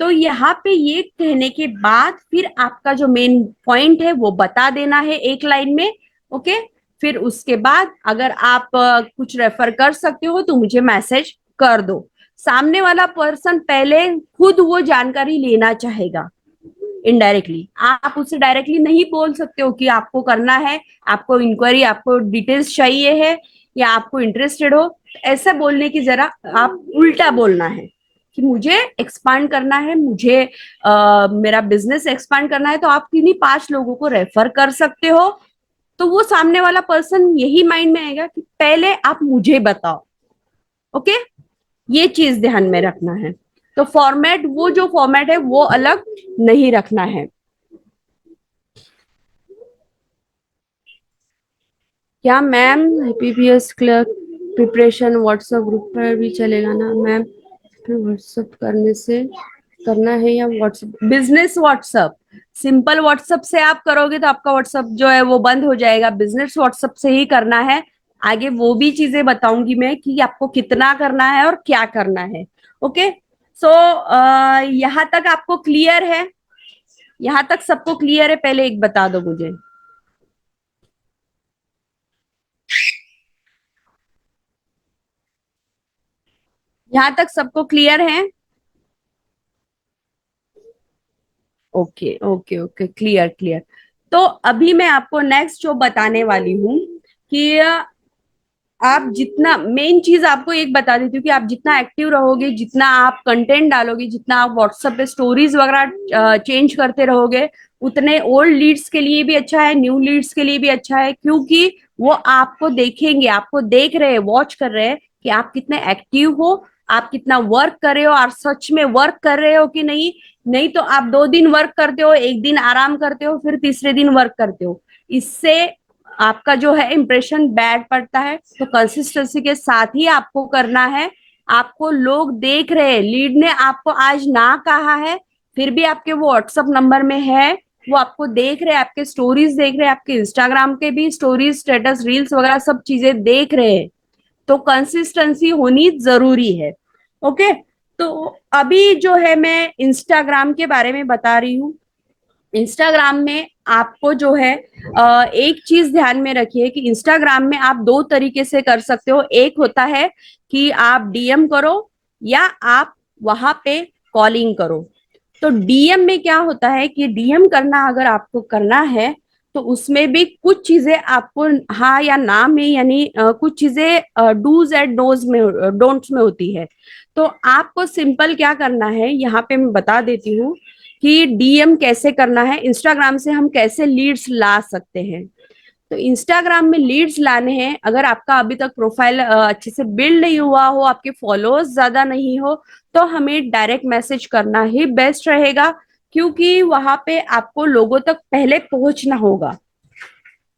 A: तो यहाँ पे ये कहने के बाद फिर आपका जो मेन पॉइंट है वो बता देना है एक लाइन में। ओके, फिर उसके बाद अगर आप कुछ रेफर कर सकते हो तो मुझे मैसेज कर दो। सामने वाला पर्सन पहले खुद वो जानकारी लेना चाहेगा इनडायरेक्टली, आप उससे डायरेक्टली नहीं बोल सकते हो कि आपको करना है, आपको इंक्वायरी, आपको डिटेल्स चाहिए है या आपको इंटरेस्टेड हो। ऐसा बोलने की जरा आप उल्टा बोलना है कि मुझे एक्सपांड करना है, मुझे मेरा बिजनेस एक्सपांड करना है, तो आप किन्हीं 5 लोगों को रेफर कर सकते हो। तो वो सामने वाला पर्सन यही माइंड में आएगा कि पहले आप मुझे बताओ। ओके, ये चीज ध्यान में रखना है। तो फॉर्मेट, वो जो फॉर्मेट है वो अलग नहीं रखना है। क्या ma'am PPS clerk preparation WhatsApp group पर भी चलेगा ना मैम? व्हाट्सएप करने से करना है या WhatsApp business WhatsApp? Simple WhatsApp से आप करोगे तो आपका व्हाट्सएप जो है वो बंद हो जाएगा। बिजनेस व्हाट्सएप से ही करना है। आगे वो भी चीजें बताऊंगी मैं कि आपको कितना करना है और क्या करना है। ओके, सो यहाँ तक आपको क्लियर है? यहाँ तक सबको क्लियर है? पहले एक बता दो मुझे। यहाँ तक सबको क्लियर है? Okay okay okay, clear clear. तो अभी मैं आपको नेक्स्ट जो बताने वाली हूँ कि आप जितना, मेन चीज आपको एक बता देती हूँ कि आप जितना एक्टिव रहोगे, जितना आप कंटेंट डालोगे, जितना आप व्हाट्सएप पे स्टोरीज वगैरह चेंज करते रहोगे, उतने ओल्ड लीड्स के लिए भी अच्छा है, न्यू लीड्स के लिए भी अच्छा है। क्योंकि वो आपको देखेंगे, आपको देख रहे हैं, वॉच कर रहे हैं कि आप कितने एक्टिव हो, आप कितना वर्क कर रहे हो और सच में वर्क कर रहे हो कि नहीं। नहीं तो आप 2 दिन वर्क करते हो, एक दिन आराम करते हो, फिर तीसरे दिन वर्क करते हो, इससे आपका जो है इंप्रेशन बैड पड़ता है। तो कंसिस्टेंसी के साथ ही आपको करना है। आपको लोग देख रहे हैं, लीड ने आपको आज ना कहा है, फिर भी आपके वो व्हाट्सएप नंबर में है, वो आपको देख रहे हैं, आपके स्टोरीज देख रहे हैं, आपके इंस्टाग्राम के भी स्टोरीज, स्टेटस, रील्स वगैरह सब चीजें देख रहे हैं। तो कंसिस्टेंसी होनी जरूरी है। ओके, तो अभी जो है मैं इंस्टाग्राम के बारे में बता रही हूँ। इंस्टाग्राम में आपको जो है एक चीज ध्यान में रखिए कि इंस्टाग्राम में आप 2 तरीके से कर सकते हो। एक होता है कि आप डीएम करो या आप वहां पे कॉलिंग करो। तो डीएम में क्या होता है कि डीएम करना अगर आपको करना है तो उसमें भी कुछ चीजें आपको हाँ या ना में, यानी कुछ चीजें डूज एंड डोज में, डोंट्स में होती है। तो आपको सिंपल क्या करना है, यहाँ पे मैं बता देती हूँ कि डीएम कैसे करना है, इंस्टाग्राम से हम कैसे लीड्स ला सकते हैं। तो इंस्टाग्राम में लीड्स लाने हैं, अगर आपका अभी तक प्रोफाइल अच्छे से बिल्ड नहीं हुआ हो, आपके फॉलोअर्स ज्यादा नहीं हो, तो हमें डायरेक्ट मैसेज करना ही बेस्ट रहेगा। क्योंकि वहां पे आपको लोगों तक पहले पहुंचना होगा।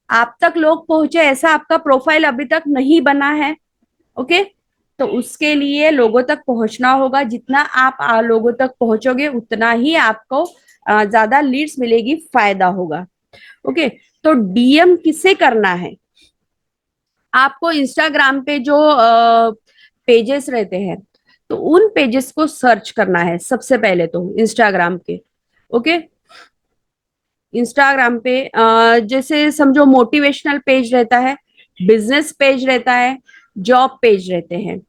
A: आप तक लोग पहुंचे ऐसा आपका प्रोफाइल अभी तक नहीं बना है। ओके, तो उसके लिए लोगों तक पहुंचना होगा। जितना आप लोगों तक पहुंचोगे उतना ही आपको ज्यादा लीड्स मिलेगी, फायदा होगा। ओके, तो डीएम किसे करना है? आपको इंस्टाग्राम पे जो पेजेस रहते हैं, तो उन पेजेस को सर्च करना है सबसे पहले तो इंस्टाग्राम के। ओके, इंस्टाग्राम पे जैसे समझो मोटिवेशनल पेज रहता है, बिजनेस पेज रहता है, जॉब पेज रहते हैं।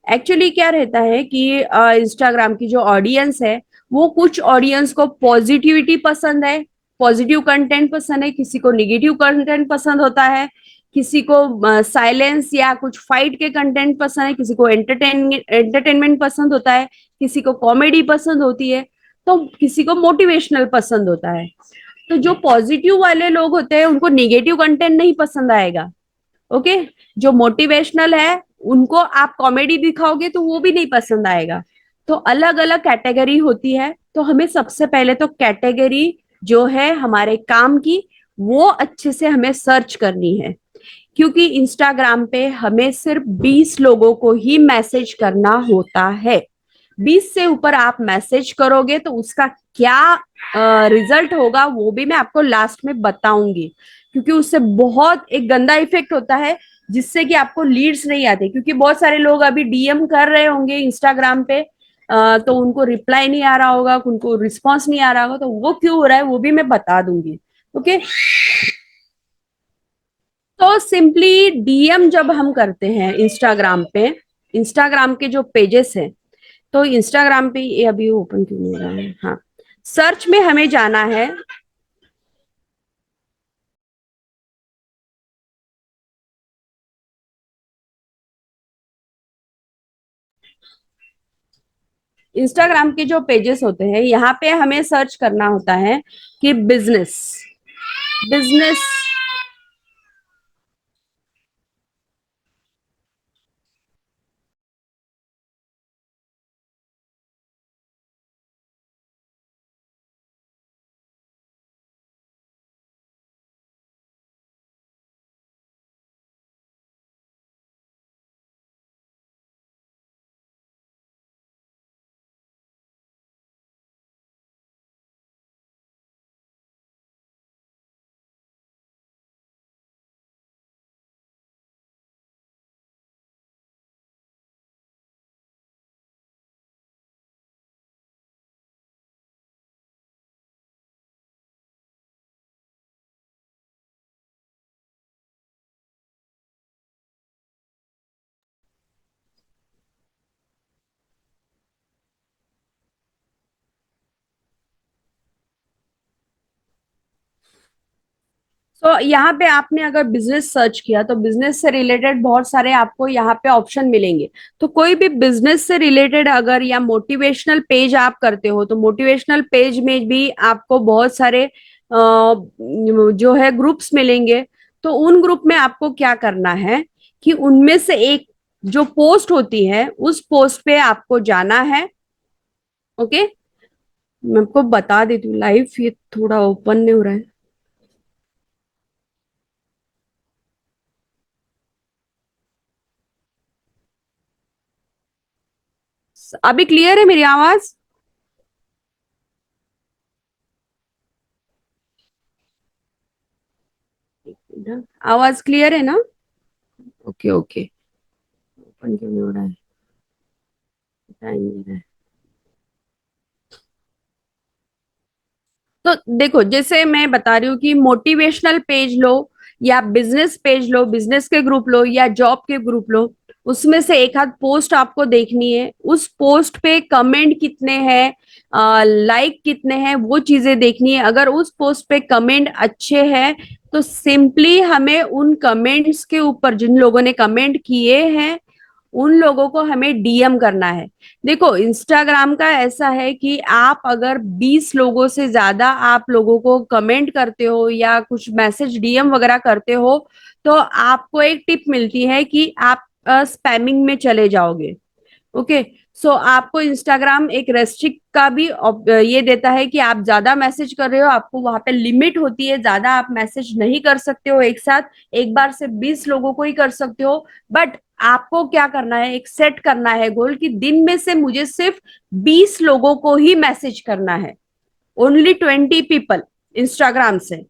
A: एक्चुअली क्या रहता है कि इंस्टाग्राम की जो ऑडियंस है, वो कुछ ऑडियंस को पॉजिटिविटी पसंद है, पॉजिटिव कंटेंट पसंद है, किसी को निगेटिव कंटेंट पसंद होता है, किसी को साइलेंस या कुछ फाइट के कंटेंट पसंद है, किसी को एंटरटेनमेंट पसंद होता है, किसी को कॉमेडी पसंद होती है, तो किसी को मोटिवेशनल पसंद होता है। तो जो पॉजिटिव वाले लोग होते हैं उनको नेगेटिव कंटेंट नहीं पसंद आएगा। ओके, जो मोटिवेशनल है उनको आप कॉमेडी दिखाओगे तो वो भी नहीं पसंद आएगा। तो अलग अलग कैटेगरी होती है। तो हमें सबसे पहले तो कैटेगरी जो है हमारे काम की, वो अच्छे से हमें सर्च करनी है। क्योंकि इंस्टाग्राम पे हमें सिर्फ 20 लोगों को ही मैसेज करना होता है। 20 से ऊपर आप मैसेज करोगे तो उसका क्या रिजल्ट होगा वो भी मैं आपको लास्ट में बताऊंगी, क्योंकि उससे बहुत एक गंदा इफेक्ट होता है जिससे कि आपको लीड्स नहीं आते, क्योंकि बहुत सारे लोग अभी डीएम कर रहे होंगे इंस्टाग्राम पे, तो उनको रिप्लाई नहीं आ रहा होगा, उनको रिस्पॉन्स नहीं आ रहा होगा, तो वो क्यों हो रहा है वो भी मैं बता दूंगी। ओके। तो सिंपली डीएम जब हम करते हैं इंस्टाग्राम पे, इंस्टाग्राम के जो पेजेस हैं, तो इंस्टाग्राम पे ये अभी ओपन क्यों नहीं हो रहा है, हाँ, सर्च में हमें जाना है। इंस्टाग्राम के जो पेजेस होते हैं यहाँ पे हमें सर्च करना होता है कि बिजनेस, बिजनेस। तो यहाँ पे आपने अगर बिजनेस सर्च किया तो बिजनेस से रिलेटेड बहुत सारे आपको यहाँ पे ऑप्शन मिलेंगे। तो कोई भी बिजनेस से रिलेटेड अगर या मोटिवेशनल पेज आप करते हो तो मोटिवेशनल पेज में भी आपको बहुत सारे जो है ग्रुप्स मिलेंगे। तो उन ग्रुप में आपको क्या करना है कि उनमें से एक जो पोस्ट होती है उस पोस्ट पे आपको जाना है। ओके, मैं आपको बता देती हूँ लाइव, ये थोड़ा ओपन नहीं हो रहा है। अभी क्लियर है मेरी आवाज? आवाज क्लियर है ना? Okay okay. ओपन क्यों नहीं हो रहा है? टाइम नहीं रहा है। तो देखो, जैसे मैं बता रही हूँ कि मोटिवेशनल पेज लो या बिजनेस पेज लो, बिजनेस के ग्रुप लो या जॉब के ग्रुप लो, उसमें से एक आध पोस्ट आपको देखनी है। उस पोस्ट पे कमेंट कितने हैं, लाइक कितने हैं, वो चीजें देखनी है। अगर उस पोस्ट पे कमेंट अच्छे हैं तो सिंपली हमें उन कमेंट्स के ऊपर, जिन लोगों ने कमेंट किए हैं उन लोगों को हमें डीएम करना है। देखो, इंस्टाग्राम का ऐसा है कि आप अगर 20 लोगों से ज्यादा आप लोगों को कमेंट करते हो या कुछ मैसेज डीएम वगैरह करते हो तो आपको एक टिप मिलती है कि आप स्पैमिंग में चले जाओगे। ओके। सो आपको इंस्टाग्राम एक रेस्ट्रिक्ट का भी ये देता है कि आप ज्यादा मैसेज कर रहे हो, आपको वहां पे लिमिट होती है, ज्यादा आप मैसेज नहीं कर सकते हो एक साथ, एक बार से 20 लोगों को ही कर सकते हो। बट आपको क्या करना है, एक सेट करना है गोल कि दिन में से मुझे सिर्फ 20 लोगों को ही मैसेज करना है, ओनली 20 पीपल इंस्टाग्राम से,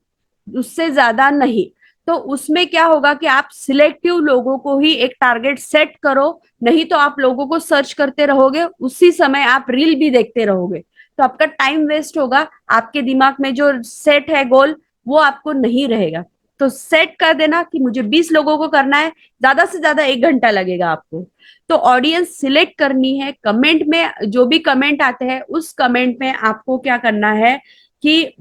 A: उससे ज्यादा नहीं। तो उसमें क्या होगा कि आप सिलेक्टिव लोगों को ही एक टारगेट सेट करो, नहीं तो आप लोगों को सर्च करते रहोगे, उसी समय आप रील भी देखते रहोगे, तो आपका टाइम वेस्ट होगा, आपके दिमाग में जो सेट है गोल वो आपको नहीं रहेगा। तो सेट कर देना कि मुझे 20 लोगों को करना है, ज्यादा से ज्यादा 1 घंटा लगेगा आपको। तो ऑडियंस सिलेक्ट करनी है, कमेंट में जो भी कमेंट आते हैं उस कमेंट में आपको क्या करना है कि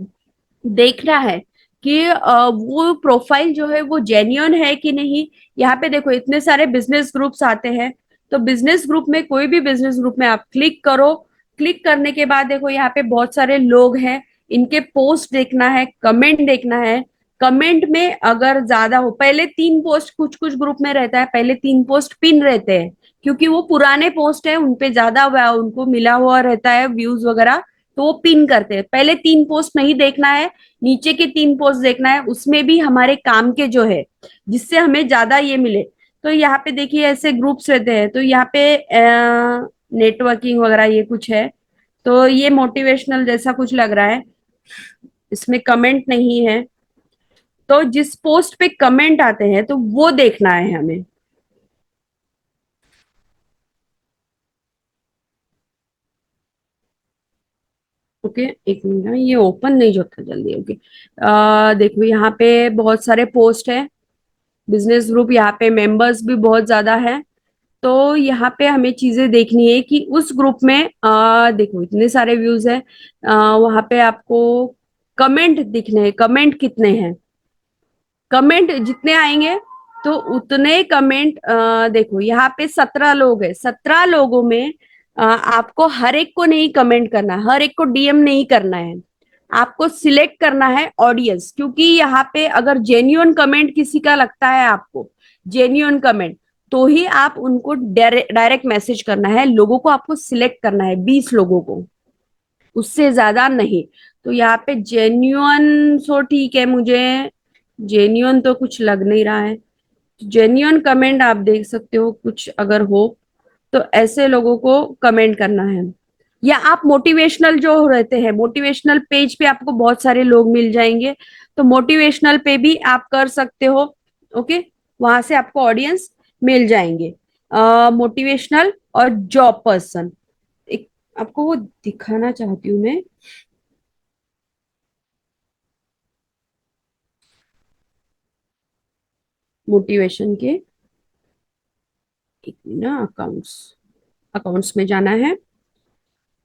A: देखना है कि वो प्रोफाइल जो है वो जेन्युइन है कि नहीं। यहाँ पे देखो इतने सारे बिजनेस ग्रुप्स आते हैं, तो बिजनेस ग्रुप में, कोई भी बिजनेस ग्रुप में आप क्लिक करो। क्लिक करने के बाद देखो यहाँ पे बहुत सारे लोग हैं, इनके पोस्ट देखना है, कमेंट देखना है। कमेंट में अगर ज्यादा हो, पहले 3 पोस्ट कुछ कुछ ग्रुप में रहता है, पहले 3 पोस्ट पिन रहते हैं, क्योंकि वो पुराने पोस्ट है, उनपे ज्यादा उनको मिला हुआ रहता है व्यूज वगैरह, तो वो पिन करते हैं। पहले 3 पोस्ट नहीं देखना है, नीचे के 3 पोस्ट देखना है, उसमें भी हमारे काम के जो है जिससे हमें ज्यादा ये मिले। तो यहाँ पे देखिए ऐसे ग्रुप्स रहते हैं, तो यहाँ पे नेटवर्किंग वगैरह ये कुछ है। तो ये मोटिवेशनल जैसा कुछ लग रहा है, इसमें कमेंट नहीं है। तो जिस पोस्ट पे कमेंट आते हैं तो वो देखना है हमें। ओके, एक मिनट, ये ओपन नहीं होता जल्दी। ओके, देखो यहाँ पे बहुत सारे पोस्ट है, बिजनेस ग्रुप, यहाँ पे मेंबर्स भी बहुत ज्यादा है। तो यहाँ पे हमें चीजें देखनी है कि उस ग्रुप में देखो इतने सारे व्यूज है, वहां पे आपको कमेंट दिखने हैं, कमेंट कितने हैं। कमेंट जितने आएंगे तो उतने कमेंट, देखो यहाँ पे 17 लोग है, 17 लोगों में आपको हर एक को नहीं कमेंट करना, हर एक को डीएम नहीं करना है। आपको सिलेक्ट करना है ऑडियंस, क्योंकि यहाँ पे अगर जेन्युइन कमेंट किसी का लगता है आपको, जेन्युइन कमेंट, तो ही आप उनको डायरेक्ट मैसेज करना है। लोगों को आपको सिलेक्ट करना है, 20 लोगों को, उससे ज्यादा नहीं। तो यहाँ पे जेन्युइन सो ठीक है, मुझे जेन्युइन तो कुछ लग नहीं रहा है। जेन्युइन कमेंट आप देख सकते हो, कुछ अगर हो तो ऐसे लोगों को कमेंट करना है। या आप मोटिवेशनल जो रहते हैं, मोटिवेशनल पेज पे आपको बहुत सारे लोग मिल जाएंगे, तो मोटिवेशनल पे भी आप कर सकते हो। ओके, वहां से आपको ऑडियंस मिल जाएंगे। मोटिवेशनल और जॉब पर्सन, एक आपको वो दिखाना चाहती हूँ मैं, मोटिवेशन के। एक ना, अकाउंट्स, अकाउंट्स में जाना है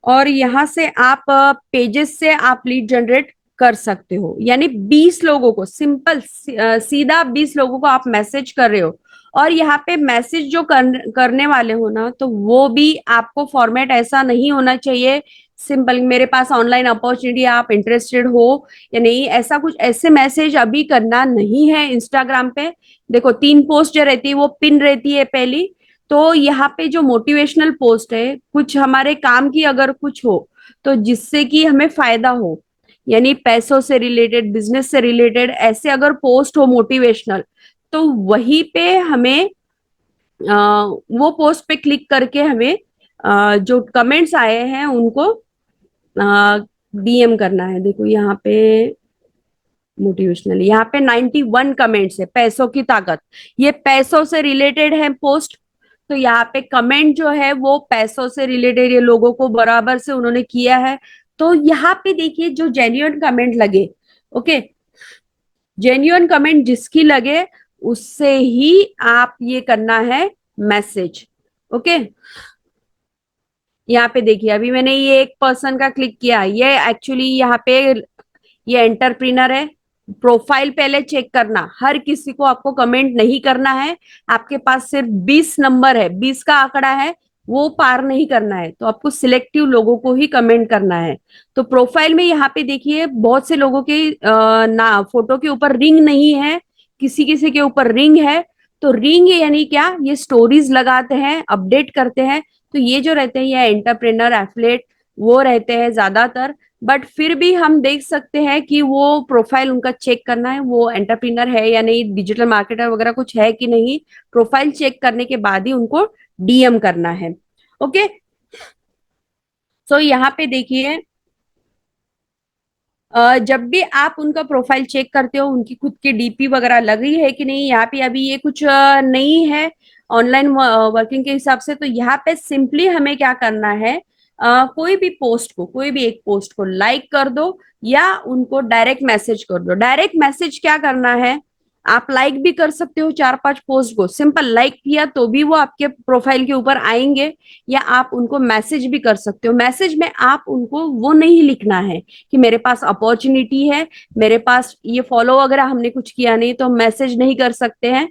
A: और यहाँ से आप पेजेस से आप लीड जनरेट कर सकते हो। यानी 20 लोगों को, सिंपल सीधा 20 लोगों को आप मैसेज कर रहे हो। और यहाँ पे मैसेज जो करने वाले हो ना, तो वो भी आपको फॉर्मेट ऐसा नहीं होना चाहिए सिंपल, मेरे पास ऑनलाइन अपॉर्चुनिटी, आप इंटरेस्टेड हो या नहीं, ऐसा कुछ, ऐसे मैसेज अभी करना नहीं है इंस्टाग्राम पे। देखो 3 पोस्ट जो रहती है वो पिन रहती है पहली। तो यहाँ पे जो मोटिवेशनल पोस्ट है, कुछ हमारे काम की अगर कुछ हो, तो जिससे कि हमें फायदा हो, यानी पैसों से रिलेटेड, बिजनेस से रिलेटेड, ऐसे अगर पोस्ट हो मोटिवेशनल, तो वहीं पे हमें वो पोस्ट पे क्लिक करके हमें जो कमेंट्स आए हैं उनको डीएम करना है। देखो यहाँ पे मोटिवेशनल, यहाँ पे 91 कमेंट्स है, पैसों की ताकत, ये पैसों से रिलेटेड है पोस्ट। तो यहाँ पे कमेंट जो है वो पैसों से रिलेटेड, ये लोगों को बराबर से उन्होंने किया है। तो यहाँ पे देखिए जो जेन्युइन कमेंट लगे, ओके, जेन्युइन कमेंट जिसकी लगे उससे ही आप ये करना है मैसेज। ओके, यहाँ पे देखिए अभी मैंने ये एक पर्सन का क्लिक किया, ये एक्चुअली यहाँ पे ये एंटरप्रेन्योर है। प्रोफाइल पहले चेक करना, हर किसी को आपको कमेंट नहीं करना है। आपके पास सिर्फ 20 नंबर है, 20 का आंकड़ा है, वो पार नहीं करना है, तो आपको सिलेक्टिव लोगों को ही कमेंट करना है। तो प्रोफाइल में यहाँ पे देखिए बहुत से लोगों के ना फोटो के ऊपर रिंग नहीं है, किसी किसी के ऊपर रिंग है। तो रिंग यानी क्या, ये स्टोरीज लगाते हैं, अपडेट करते हैं। तो ये जो रहते हैं ये एंटरप्रेन्योर, एफिलिएट, वो रहते हैं ज्यादातर। बट फिर भी हम देख सकते हैं कि वो प्रोफाइल उनका चेक करना है, वो एंटरप्रेन्योर है या नहीं, डिजिटल मार्केटर वगैरह कुछ है कि नहीं। प्रोफाइल चेक करने के बाद ही उनको डीएम करना है। ओके, सो यहाँ पे देखिए जब भी आप उनका प्रोफाइल चेक करते हो, उनकी खुद की डीपी वगैरह लगी है कि नहीं, यहाँ पे अभी ये कुछ नहीं है ऑनलाइन वर्किंग के हिसाब से। तो यहाँ पे सिंपली हमें क्या करना है, कोई भी पोस्ट को, कोई भी एक पोस्ट को लाइक कर दो या उनको डायरेक्ट मैसेज कर दो। डायरेक्ट मैसेज क्या करना है, आप लाइक भी कर सकते हो 4-5 पोस्ट को, सिंपल लाइक किया तो भी वो आपके प्रोफाइल के ऊपर आएंगे। या आप उनको मैसेज भी कर सकते हो। मैसेज में आप उनको वो नहीं लिखना है कि मेरे पास अपॉर्चुनिटी है, मेरे पास ये फॉलो वगैरह हमने कुछ किया नहीं, तो मैसेज नहीं कर सकते हैं।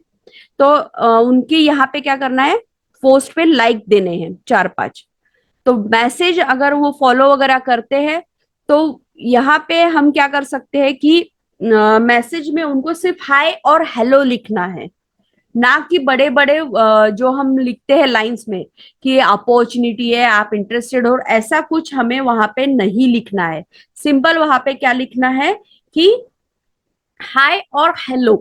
A: तो उनके यहाँ पे क्या करना है, पोस्ट पे लाइक देने हैं 4-5। तो मैसेज अगर वो फॉलो वगैरह करते हैं, तो यहाँ पे हम क्या कर सकते हैं कि मैसेज में उनको सिर्फ हाय और हेलो लिखना है, ना कि बड़े बड़े जो हम लिखते हैं लाइंस में कि अपॉर्चुनिटी है, आप इंटरेस्टेड हो, ऐसा कुछ हमें वहां पे नहीं लिखना है। सिंपल वहां पे क्या लिखना है कि हाय और हेलो,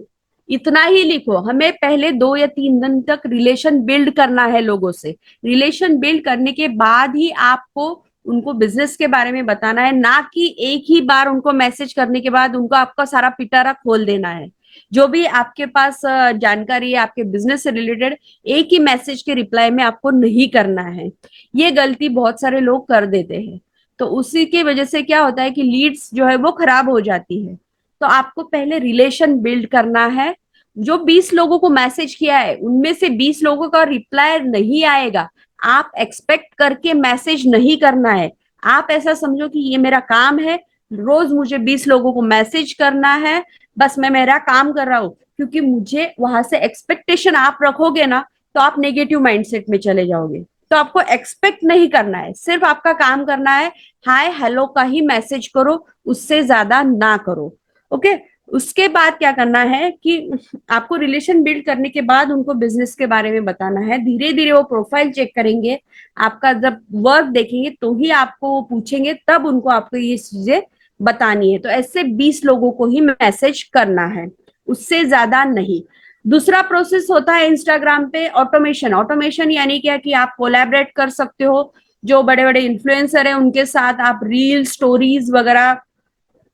A: इतना ही लिखो, हमें पहले 2 या 3 दिन तक रिलेशन बिल्ड करना है लोगों से। रिलेशन बिल्ड करने के बाद ही आपको उनको बिजनेस के बारे में बताना है, ना कि एक ही बार उनको मैसेज करने के बाद उनको आपका सारा पिटारा खोल देना है। जो भी आपके पास जानकारी है आपके बिजनेस से रिलेटेड, एक ही मैसेज के रिप्लाई में आपको नहीं करना है। ये गलती बहुत सारे लोग कर देते हैं। तो उसी की वजह से क्या होता है कि लीड्स जो है वो खराब हो जाती है। तो आपको पहले रिलेशन बिल्ड करना है। जो 20 लोगों को मैसेज किया है उनमें से 20 लोगों का रिप्लाई नहीं आएगा, आप एक्सपेक्ट करके मैसेज नहीं करना है। आप ऐसा समझो कि ये मेरा काम है, रोज मुझे 20 लोगों को मैसेज करना है, बस मैं मेरा काम कर रहा हूं। क्योंकि मुझे वहां से एक्सपेक्टेशन आप रखोगे ना, तो आप नेगेटिव माइंडसेट में चले जाओगे। तो आपको एक्सपेक्ट नहीं करना है, सिर्फ आपका काम करना है, हाय हेलो का ही मैसेज करो, उससे ज्यादा ना करो। ओके। उसके बाद क्या करना है कि आपको रिलेशन बिल्ड करने के बाद उनको बिजनेस के बारे में बताना है। धीरे धीरे वो प्रोफाइल चेक करेंगे, आपका जब वर्क देखेंगे तो ही आपको वो पूछेंगे, तब उनको आपको ये चीजें बतानी है। तो ऐसे 20 लोगों को ही मैसेज करना है, उससे ज्यादा नहीं। दूसरा प्रोसेस होता है इंस्टाग्राम पे ऑटोमेशन। ऑटोमेशन यानी क्या कि आप कोलैबोरेट कर सकते हो, जो बड़े बड़े इन्फ्लुएंसर है उनके साथ आप रील स्टोरीज वगैरह,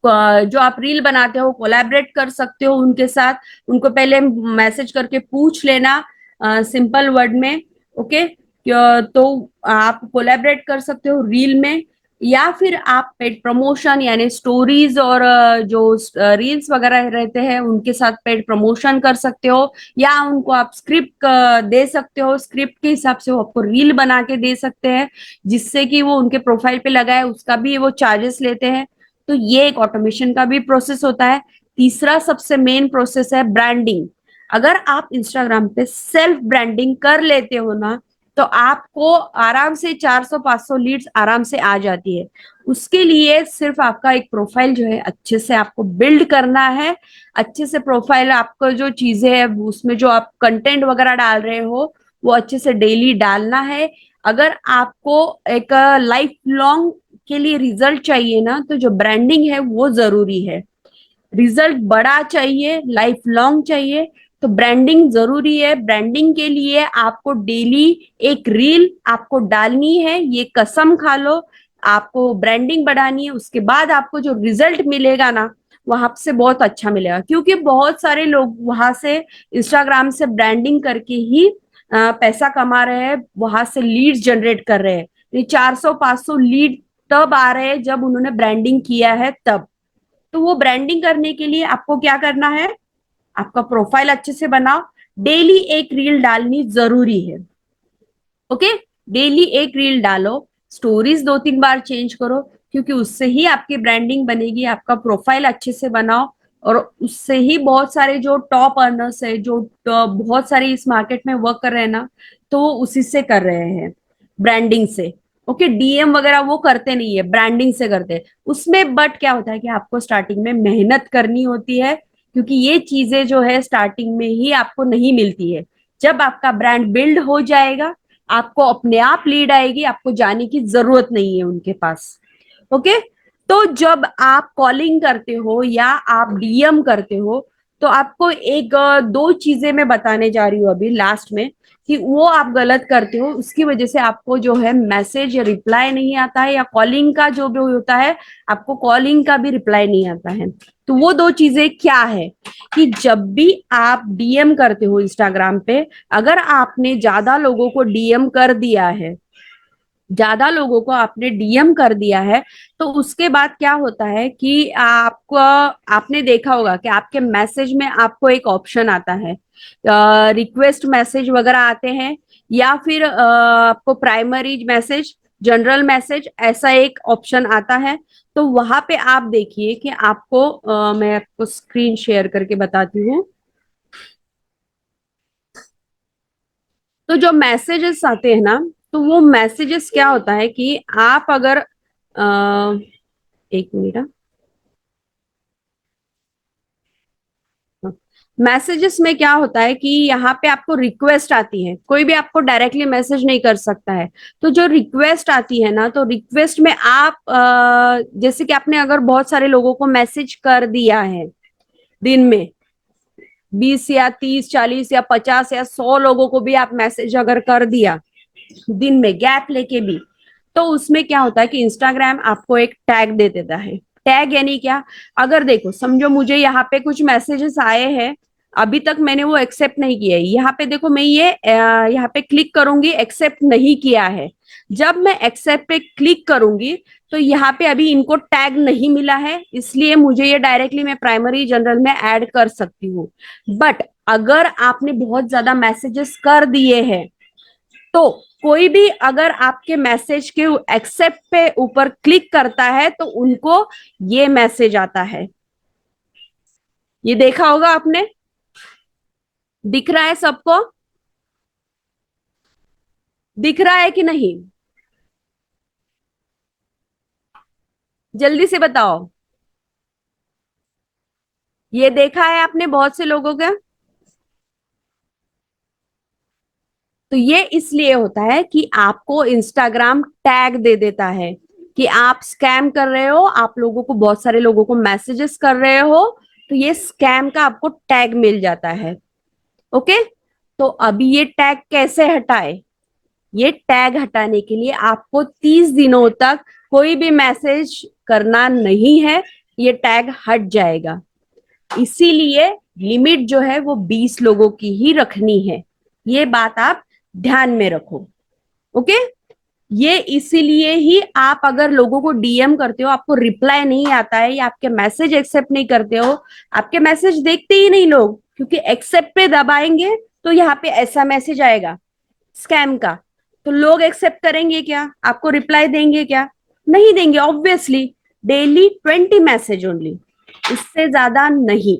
A: जो आप रील बनाते हो कोलैबोरेट कर सकते हो उनके साथ। उनको पहले मैसेज करके पूछ लेना सिंपल वर्ड में। ओके। तो आप कोलैबोरेट कर सकते हो रील में, या फिर आप पेड प्रमोशन यानी स्टोरीज और जो रील्स वगैरह रहते हैं उनके साथ पेड प्रमोशन कर सकते हो, या उनको आप स्क्रिप्ट दे सकते हो, स्क्रिप्ट के हिसाब से वो आपको रील बना के दे सकते हैं, जिससे कि वो उनके प्रोफाइल पे लगाए, उसका भी वो चार्जेस लेते हैं। तो ये एक ऑटोमेशन का भी प्रोसेस होता है। तीसरा सबसे मेन प्रोसेस है ब्रांडिंग। अगर आप इंस्टाग्राम पे सेल्फ ब्रांडिंग कर लेते हो ना, तो आपको आराम से 400-500 लीड्स आराम से आ जाती है। उसके लिए सिर्फ आपका एक प्रोफाइल जो है अच्छे से आपको बिल्ड करना है। अच्छे से प्रोफाइल, आपको जो चीजें है उसमें जो आप कंटेंट वगैरह डाल रहे हो वो अच्छे से डेली डालना है। अगर आपको एक लाइफ लॉन्ग के लिए रिजल्ट चाहिए ना, तो जो ब्रांडिंग है वो जरूरी है। रिजल्ट बड़ा चाहिए, लाइफ लॉन्ग चाहिए, तो ब्रांडिंग जरूरी है। ब्रांडिंग के लिए आपको डेली एक रील आपको डालनी है, ये कसम खा लो। आपको ब्रांडिंग बढ़ानी है, उसके बाद आपको जो रिजल्ट मिलेगा ना, वहां से बहुत अच्छा मिलेगा। क्योंकि बहुत सारे लोग वहां से इंस्टाग्राम से ब्रांडिंग करके ही पैसा कमा रहे हैं, वहां से लीड्स जनरेट कर रहे हैं। ये 400-500 लीड तब आ रहे हैं जब उन्होंने ब्रांडिंग किया है तब। तो वो ब्रांडिंग करने के लिए आपको क्या करना है, आपका प्रोफाइल अच्छे से बनाओ, डेली एक रील डालनी जरूरी है। ओके। डेली एक रील डालो, स्टोरीज 2-3 बार चेंज करो, क्योंकि उससे ही आपकी ब्रांडिंग बनेगी। आपका प्रोफाइल अच्छे से बनाओ, और उससे ही बहुत सारे जो टॉप अर्नर्स है, जो बहुत सारे इस मार्केट में वर्क कर रहे हैं ना, तो वो उसी से कर रहे हैं, ब्रांडिंग से। ओके। डीएम वगैरह वो करते नहीं है, ब्रांडिंग से करते हैं उसमें। बट क्या होता है कि आपको स्टार्टिंग में मेहनत करनी होती है, क्योंकि ये चीजें जो है स्टार्टिंग में ही आपको नहीं मिलती है। जब आपका ब्रांड बिल्ड हो जाएगा, आपको अपने आप लीड आएगी, आपको जाने की जरूरत नहीं है उनके पास। ओके। तो जब आप कॉलिंग करते हो या आप डीएम करते हो, तो आपको एक दो चीजें मैं बताने जा रही हूँ अभी लास्ट में, कि वो आप गलत करते हो, उसकी वजह से आपको जो है मैसेज या रिप्लाई नहीं आता है, या कॉलिंग का जो भी होता है आपको कॉलिंग का भी रिप्लाई नहीं आता है। तो वो दो चीजें क्या है, कि जब भी आप डीएम करते हो इंस्टाग्राम पे, अगर आपने ज्यादा लोगों को डीएम कर दिया है, ज्यादा लोगों को आपने डीएम कर दिया है, तो उसके बाद क्या होता है कि आपको, आपने देखा होगा कि आपके मैसेज में आपको एक ऑप्शन आता है, रिक्वेस्ट मैसेज वगैरह आते हैं, या फिर आपको प्राइमरी मैसेज, जनरल मैसेज, ऐसा एक ऑप्शन आता है। तो वहां पे आप देखिए कि आपको मैं आपको स्क्रीन शेयर करके बताती हूँ। तो जो मैसेजेस आते हैं ना, तो वो मैसेजेस क्या होता है कि आप अगर एक मिनट, मैसेजेस में क्या होता है कि यहाँ पे आपको रिक्वेस्ट आती है, कोई भी आपको डायरेक्टली मैसेज नहीं कर सकता है। तो जो रिक्वेस्ट आती है ना, तो रिक्वेस्ट में आप जैसे कि आपने अगर बहुत सारे लोगों को मैसेज कर दिया है दिन में, 20 या 30 40 या 50 या 100 लोगों को भी आप मैसेज अगर कर दिया दिन में गैप लेके भी, तो उसमें क्या होता है कि इंस्टाग्राम आपको एक टैग दे देता है। टैग यानी क्या? अगर देखो, समझो मुझे यहाँ पे कुछ मैसेजेस आए हैं, अभी तक मैंने वो एक्सेप्ट नहीं किया है। यहाँ पे देखो, मैं ये यहाँ पे क्लिक करूंगी, एक्सेप्ट नहीं किया है। जब मैं एक्सेप्ट पे क्लिक करूंगी तो यहाँ पे अभी इनको टैग नहीं मिला है, इसलिए मुझे ये डायरेक्टली मैं प्राइमरी जनरल में ऐड कर सकती हूँ। बट अगर आपने बहुत ज्यादा मैसेजेस कर दिए हैं, तो कोई भी अगर आपके मैसेज के एक्सेप्ट पे ऊपर क्लिक करता है तो उनको ये मैसेज आता है। ये देखा होगा आपने, दिख रहा है सबको? दिख रहा है कि नहीं? जल्दी से बताओ। ये देखा है आपने बहुत से लोगों का? तो ये इसलिए होता है कि आपको इंस्टाग्राम टैग दे देता है कि आप स्कैम कर रहे हो, आप लोगों को, बहुत सारे लोगों को मैसेजेस कर रहे हो, तो ये स्कैम का आपको टैग मिल जाता है। ओके। तो अभी ये टैग कैसे हटाए? ये टैग हटाने के लिए आपको 30 दिनों तक कोई भी मैसेज करना नहीं है, ये टैग हट जाएगा। इसीलिए लिमिट जो है वो 20 लोगों की ही रखनी है। ये बात आप ध्यान में रखो। ओके। ये इसीलिए ही आप अगर लोगों को डीएम करते हो, आपको रिप्लाई नहीं आता है या आपके मैसेज एक्सेप्ट नहीं करते हो, आपके मैसेज देखते ही नहीं लोग, क्योंकि एक्सेप्ट पे दबाएंगे तो यहाँ पे ऐसा मैसेज आएगा स्कैम का, तो लोग एक्सेप्ट करेंगे क्या? आपको रिप्लाई देंगे क्या? नहीं देंगे ऑब्वियसली। डेली 20 मैसेज ओनली, इससे ज्यादा नहीं।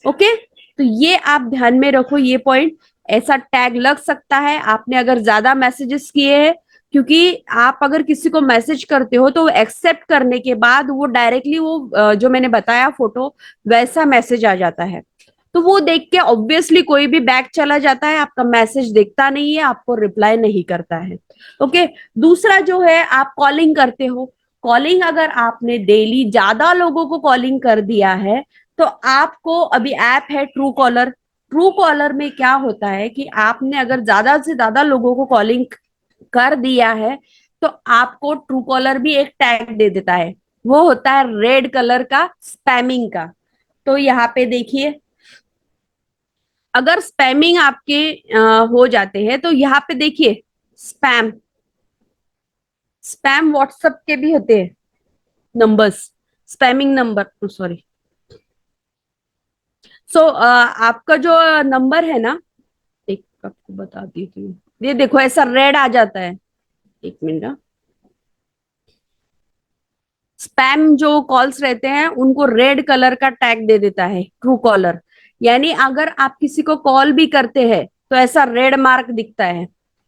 A: ओके। तो ये आप ध्यान में रखो, ये पॉइंट। ऐसा टैग लग सकता है आपने अगर ज्यादा मैसेजेस किए हैं, क्योंकि आप अगर किसी को मैसेज करते हो तो एक्सेप्ट करने के बाद वो डायरेक्टली वो जो मैंने बताया फोटो, वैसा मैसेज आ जाता है। तो वो देख के ऑब्वियसली कोई भी बैक चला जाता है, आपका मैसेज देखता नहीं है, आपको रिप्लाई नहीं करता है। ओके। दूसरा जो है, आप कॉलिंग करते हो। कॉलिंग अगर आपने डेली ज्यादा लोगों को कॉलिंग कर दिया है, तो आपको अभी ऐप है ट्रू कॉलर। ट्रू कॉलर में क्या होता है कि आपने अगर ज्यादा से ज्यादा लोगों को कॉलिंग कर दिया है, तो आपको ट्रू कॉलर भी एक टैग दे देता है। वो होता है रेड कलर का, स्पैमिंग का। तो यहाँ पे देखिए, अगर स्पैमिंग आपके हो जाते हैं तो यहाँ पे देखिए, स्पैम, स्पैम व्हाट्सएप के भी होते हैं नंबर्स, स्पैमिंग नंबर, सॉरी। सो आपका जो नंबर है ना, एक आपको बताती हूँ, ये देखो ऐसा रेड आ जाता है। एक मिनट। स्पैम जो कॉल्स रहते हैं उनको रेड कलर का टैग दे देता है ट्रू कॉलर। यानी अगर आप किसी को कॉल भी करते हैं तो ऐसा रेड मार्क दिखता है।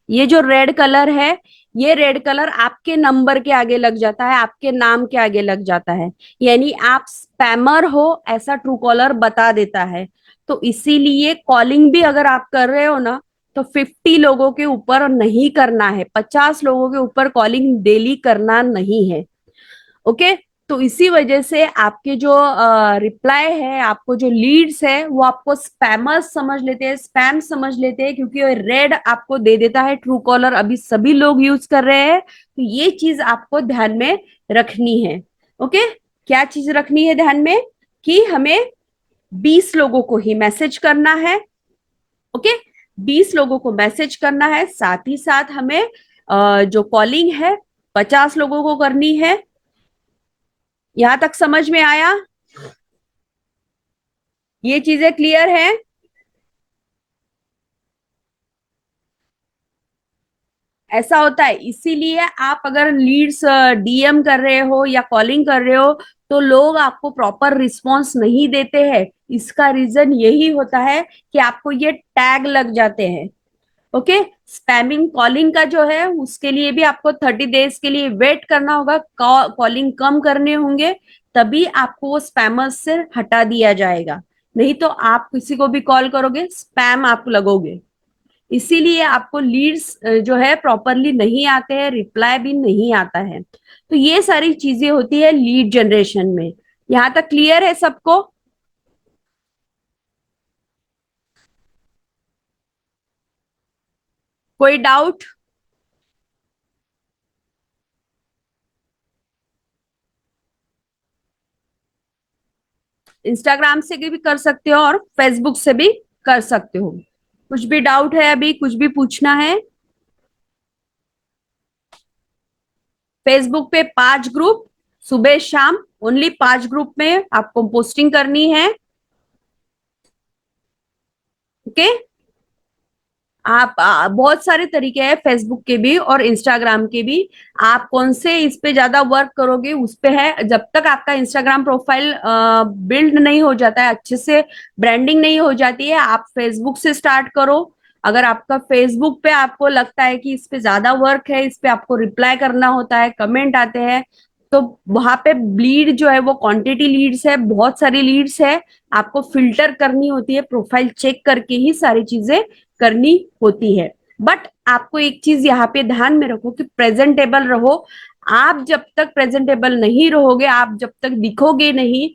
A: ये जो रेड कलर है, ये रेड कलर आपके नंबर के आगे लग जाता है, आपके नाम के आगे लग जाता है। यानी आप स्पैमर हो, ऐसा ट्रू कॉलर बता देता है। तो इसीलिए कॉलिंग भी अगर आप कर रहे हो ना, तो 50 लोगों के ऊपर नहीं करना है, 50 लोगों के ऊपर कॉलिंग डेली करना नहीं है। ओके। तो इसी वजह से आपके जो रिप्लाई है, आपको जो लीड्स है, वो आपको स्पैमर्स समझ लेते हैं, स्पैम समझ लेते हैं, क्योंकि रेड आपको दे देता है ट्रू कॉलर, अभी सभी लोग यूज कर रहे हैं। तो ये चीज आपको ध्यान में रखनी है। ओके। क्या चीज रखनी है ध्यान में? कि हमें 20 लोगों को ही मैसेज करना है। ओके। 20 लोगों को मैसेज करना है, साथ ही साथ हमें जो कॉलिंग है 50 लोगों को करनी है। यहां तक समझ में आया? ये चीजें क्लियर है? ऐसा होता है, इसीलिए आप अगर लीड्स डीएम कर रहे हो या कॉलिंग कर रहे हो, तो लोग आपको प्रॉपर रिस्पॉन्स नहीं देते हैं। इसका रीजन यही होता है कि आपको ये टैग लग जाते हैं। ओके। स्पैमिंग कॉलिंग का जो है, उसके लिए भी आपको 30 डेज के लिए वेट करना होगा, कॉलिंग कम करने होंगे, तभी आपको वो स्पैमर्स से हटा दिया जाएगा। नहीं तो आप किसी को भी कॉल करोगे, स्पैम आप लगोगे। इसीलिए आपको लीड्स जो है प्रॉपरली नहीं आते हैं, रिप्लाई भी नहीं आता है। तो ये सारी चीजें होती है लीड जनरेशन में। यहां तक क्लियर है सबको? कोई डाउट? इंस्टाग्राम से भी कर सकते हो और फेसबुक से भी कर सकते हो। कुछ भी डाउट है अभी, कुछ भी पूछना है? फेसबुक पे 5 ग्रुप, सुबह शाम, ओनली 5 ग्रुप में आपको पोस्टिंग करनी है। ओके। आप बहुत सारे तरीके हैं फेसबुक के भी और इंस्टाग्राम के भी। आप कौन से इस पे ज्यादा वर्क करोगे उस पे है। जब तक आपका इंस्टाग्राम प्रोफाइल बिल्ड नहीं हो जाता है, अच्छे से ब्रांडिंग नहीं हो जाती है, आप फेसबुक से स्टार्ट करो। अगर आपका फेसबुक पे आपको लगता है कि इस पे ज्यादा वर्क है, इस पे आपको रिप्लाई करना होता है, कमेंट आते हैं, तो वहां पे लीड जो है वो क्वांटिटी लीड्स है, बहुत सारी लीड्स है। आपको फिल्टर करनी होती है, प्रोफाइल चेक करके ही सारी चीजें करनी होती है। बट आपको एक चीज यहाँ पे ध्यान में रखो कि प्रेजेंटेबल रहो। आप जब तक प्रेजेंटेबल नहीं रहोगे, आप जब तक दिखोगे नहीं,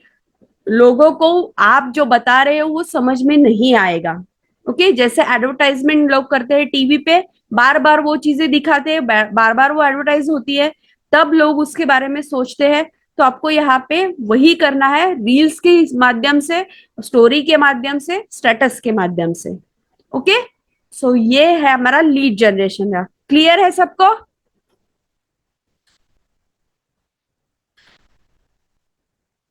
A: लोगों को आप जो बता रहे हो वो समझ में नहीं आएगा। ओके। जैसे एडवर्टाइजमेंट लोग करते हैं टीवी पे, बार बार वो चीजें दिखाते हैं, बार बार वो एडवर्टाइज होती है, तब लोग उसके बारे में सोचते हैं। तो आपको यहाँ पे वही करना है, रील्स के माध्यम से, स्टोरी के माध्यम से, स्टेटस के माध्यम से। ओके। सो ये है हमारा लीड जनरेशन का। क्लियर है सबको?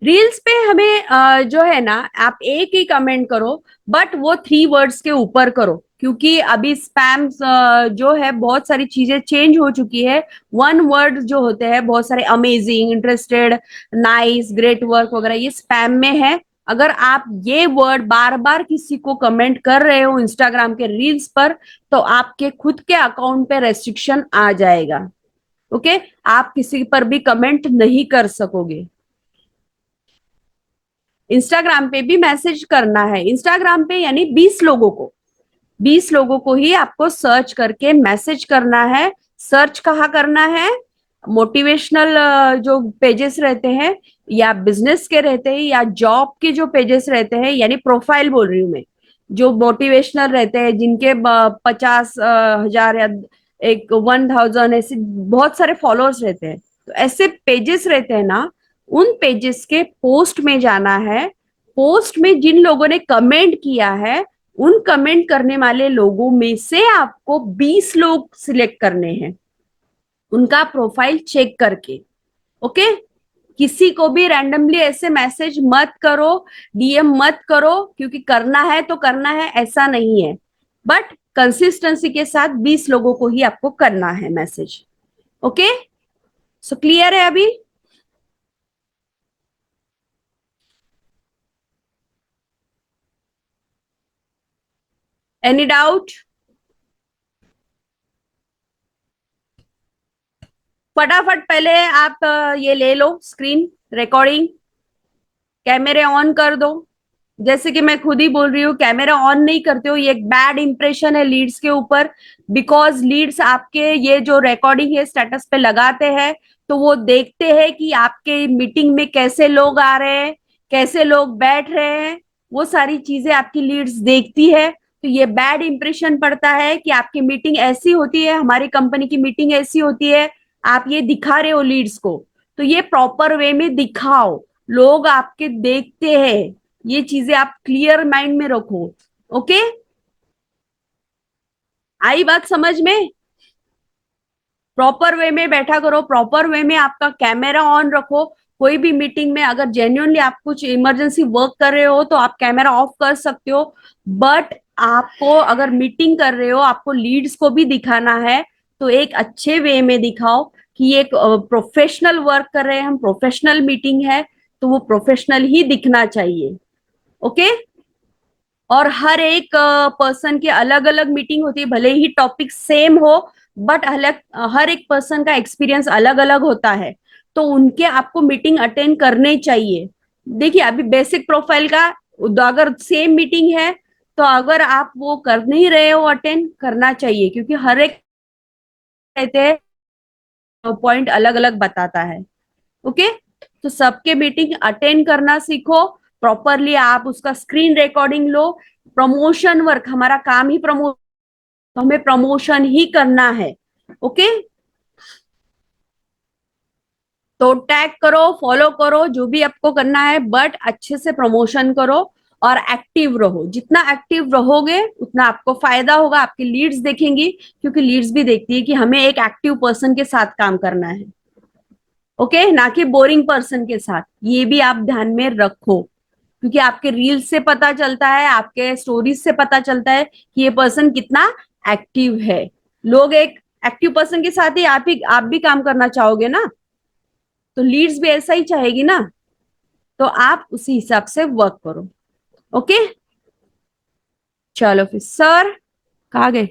A: रील्स पे हमें जो है ना, आप एक ही कमेंट करो, बट वो 3 वर्ड्स के ऊपर करो, क्योंकि अभी स्पैम जो है, बहुत सारी चीजें चेंज हो चुकी है। 1 वर्ड जो होते हैं, बहुत सारे amazing, interested, nice, great work वगैरह, ये स्पैम में है। अगर आप ये वर्ड बार बार किसी को कमेंट कर रहे हो इंस्टाग्राम के रील्स पर, तो आपके खुद के अकाउंट पे रेस्ट्रिक्शन आ जाएगा। ओके। आप किसी पर भी कमेंट नहीं कर सकोगे। इंस्टाग्राम पे भी मैसेज करना है, इंस्टाग्राम पे यानी 20 लोगों को, 20 लोगों को ही आपको सर्च करके मैसेज करना है। सर्च कहाँ करना है? मोटिवेशनल जो पेजेस रहते हैं, या बिजनेस के रहते हैं, या जॉब के जो पेजेस रहते हैं, यानी प्रोफाइल बोल रही हूँ मैं, जो मोटिवेशनल रहते हैं, जिनके 50,000 या 1,000 ऐसे बहुत सारे फॉलोअर्स रहते हैं, तो ऐसे पेजेस रहते हैं ना, उन पेजेस के पोस्ट में जाना है। पोस्ट में जिन लोगों ने कमेंट किया है, उन कमेंट करने वाले लोगों में से आपको 20 लोग सिलेक्ट करने हैं, उनका प्रोफाइल चेक करके। ओके। किसी को भी रैंडमली ऐसे मैसेज मत करो, डीएम मत करो, क्योंकि करना है तो करना है, ऐसा नहीं है। बट कंसिस्टेंसी के साथ 20 लोगों को ही आपको करना है मैसेज। ओके। सो क्लियर है अभी? Any doubt? फटाफट पहले आप ये ले लो, स्क्रीन रिकॉर्डिंग, कैमरे ऑन कर दो। जैसे कि मैं खुद ही बोल रही हूँ, कैमरा ऑन नहीं करते हो, ये एक बैड इंप्रेशन है लीड्स के ऊपर। बिकॉज लीड्स आपके ये जो रिकॉर्डिंग है स्टेटस पे लगाते हैं, तो वो देखते हैं कि आपके मीटिंग में कैसे लोग आ रहे हैं, कैसे लोग बैठ रहे हैं, वो सारी चीजें आपकी लीड्स देखती है। तो ये बैड इंप्रेशन पड़ता है कि आपकी मीटिंग ऐसी होती है, हमारी कंपनी की मीटिंग ऐसी होती है, आप ये दिखा रहे हो लीड्स को। तो ये प्रॉपर वे में दिखाओ, लोग आपके देखते हैं। ये चीजें आप क्लियर माइंड में रखो। ओके। आई बात समझ में? प्रॉपर वे में बैठा करो, प्रॉपर वे में आपका कैमरा ऑन रखो। कोई भी मीटिंग में अगर जेन्युइनली आप कुछ इमरजेंसी वर्क कर रहे हो, तो आप कैमरा ऑफ कर सकते हो। बट आपको अगर मीटिंग कर रहे हो, आपको लीड्स को भी दिखाना है, तो एक अच्छे वे में दिखाओ कि एक प्रोफेशनल वर्क कर रहे हैं हम, प्रोफेशनल मीटिंग है, तो वो प्रोफेशनल ही दिखना चाहिए। ओके। और हर एक पर्सन की अलग अलग मीटिंग होती है, भले ही टॉपिक सेम हो, बट अलग, हर एक पर्सन का एक्सपीरियंस अलग अलग होता है, तो उनके आपको मीटिंग अटेंड करने चाहिए। देखिए अभी बेसिक प्रोफाइल का, अगर सेम मीटिंग है, तो अगर आप वो कर नहीं रहे हो, अटेंड करना चाहिए, क्योंकि हर एक कहते हैं पॉइंट अलग अलग बताता है। ओके। तो सबके मीटिंग अटेंड करना सीखो प्रॉपरली, आप उसका स्क्रीन रिकॉर्डिंग लो। प्रमोशन वर्क, हमारा काम ही प्रमोशन तो हमें प्रमोशन ही करना है। ओके, तो टैग करो, फॉलो करो, जो भी आपको करना है, बट अच्छे से प्रमोशन करो और एक्टिव रहो। जितना एक्टिव रहोगे उतना आपको फायदा होगा, आपकी लीड्स देखेंगी, क्योंकि लीड्स भी देखती है कि हमें एक एक्टिव पर्सन के साथ काम करना है। ओके, ना कि बोरिंग पर्सन के साथ। ये भी आप ध्यान में रखो, क्योंकि आपके रील्स से पता चलता है, आपके स्टोरीज से पता चलता है कि ये पर्सन कितना एक्टिव है। लोग एक एक्टिव पर्सन के साथ ही आप भी काम करना चाहोगे ना, तो लीड्स भी ऐसा ही चाहेगी ना, तो आप उसी हिसाब से वर्क करो। ओके, चलो फिर सर, कहाँ गए?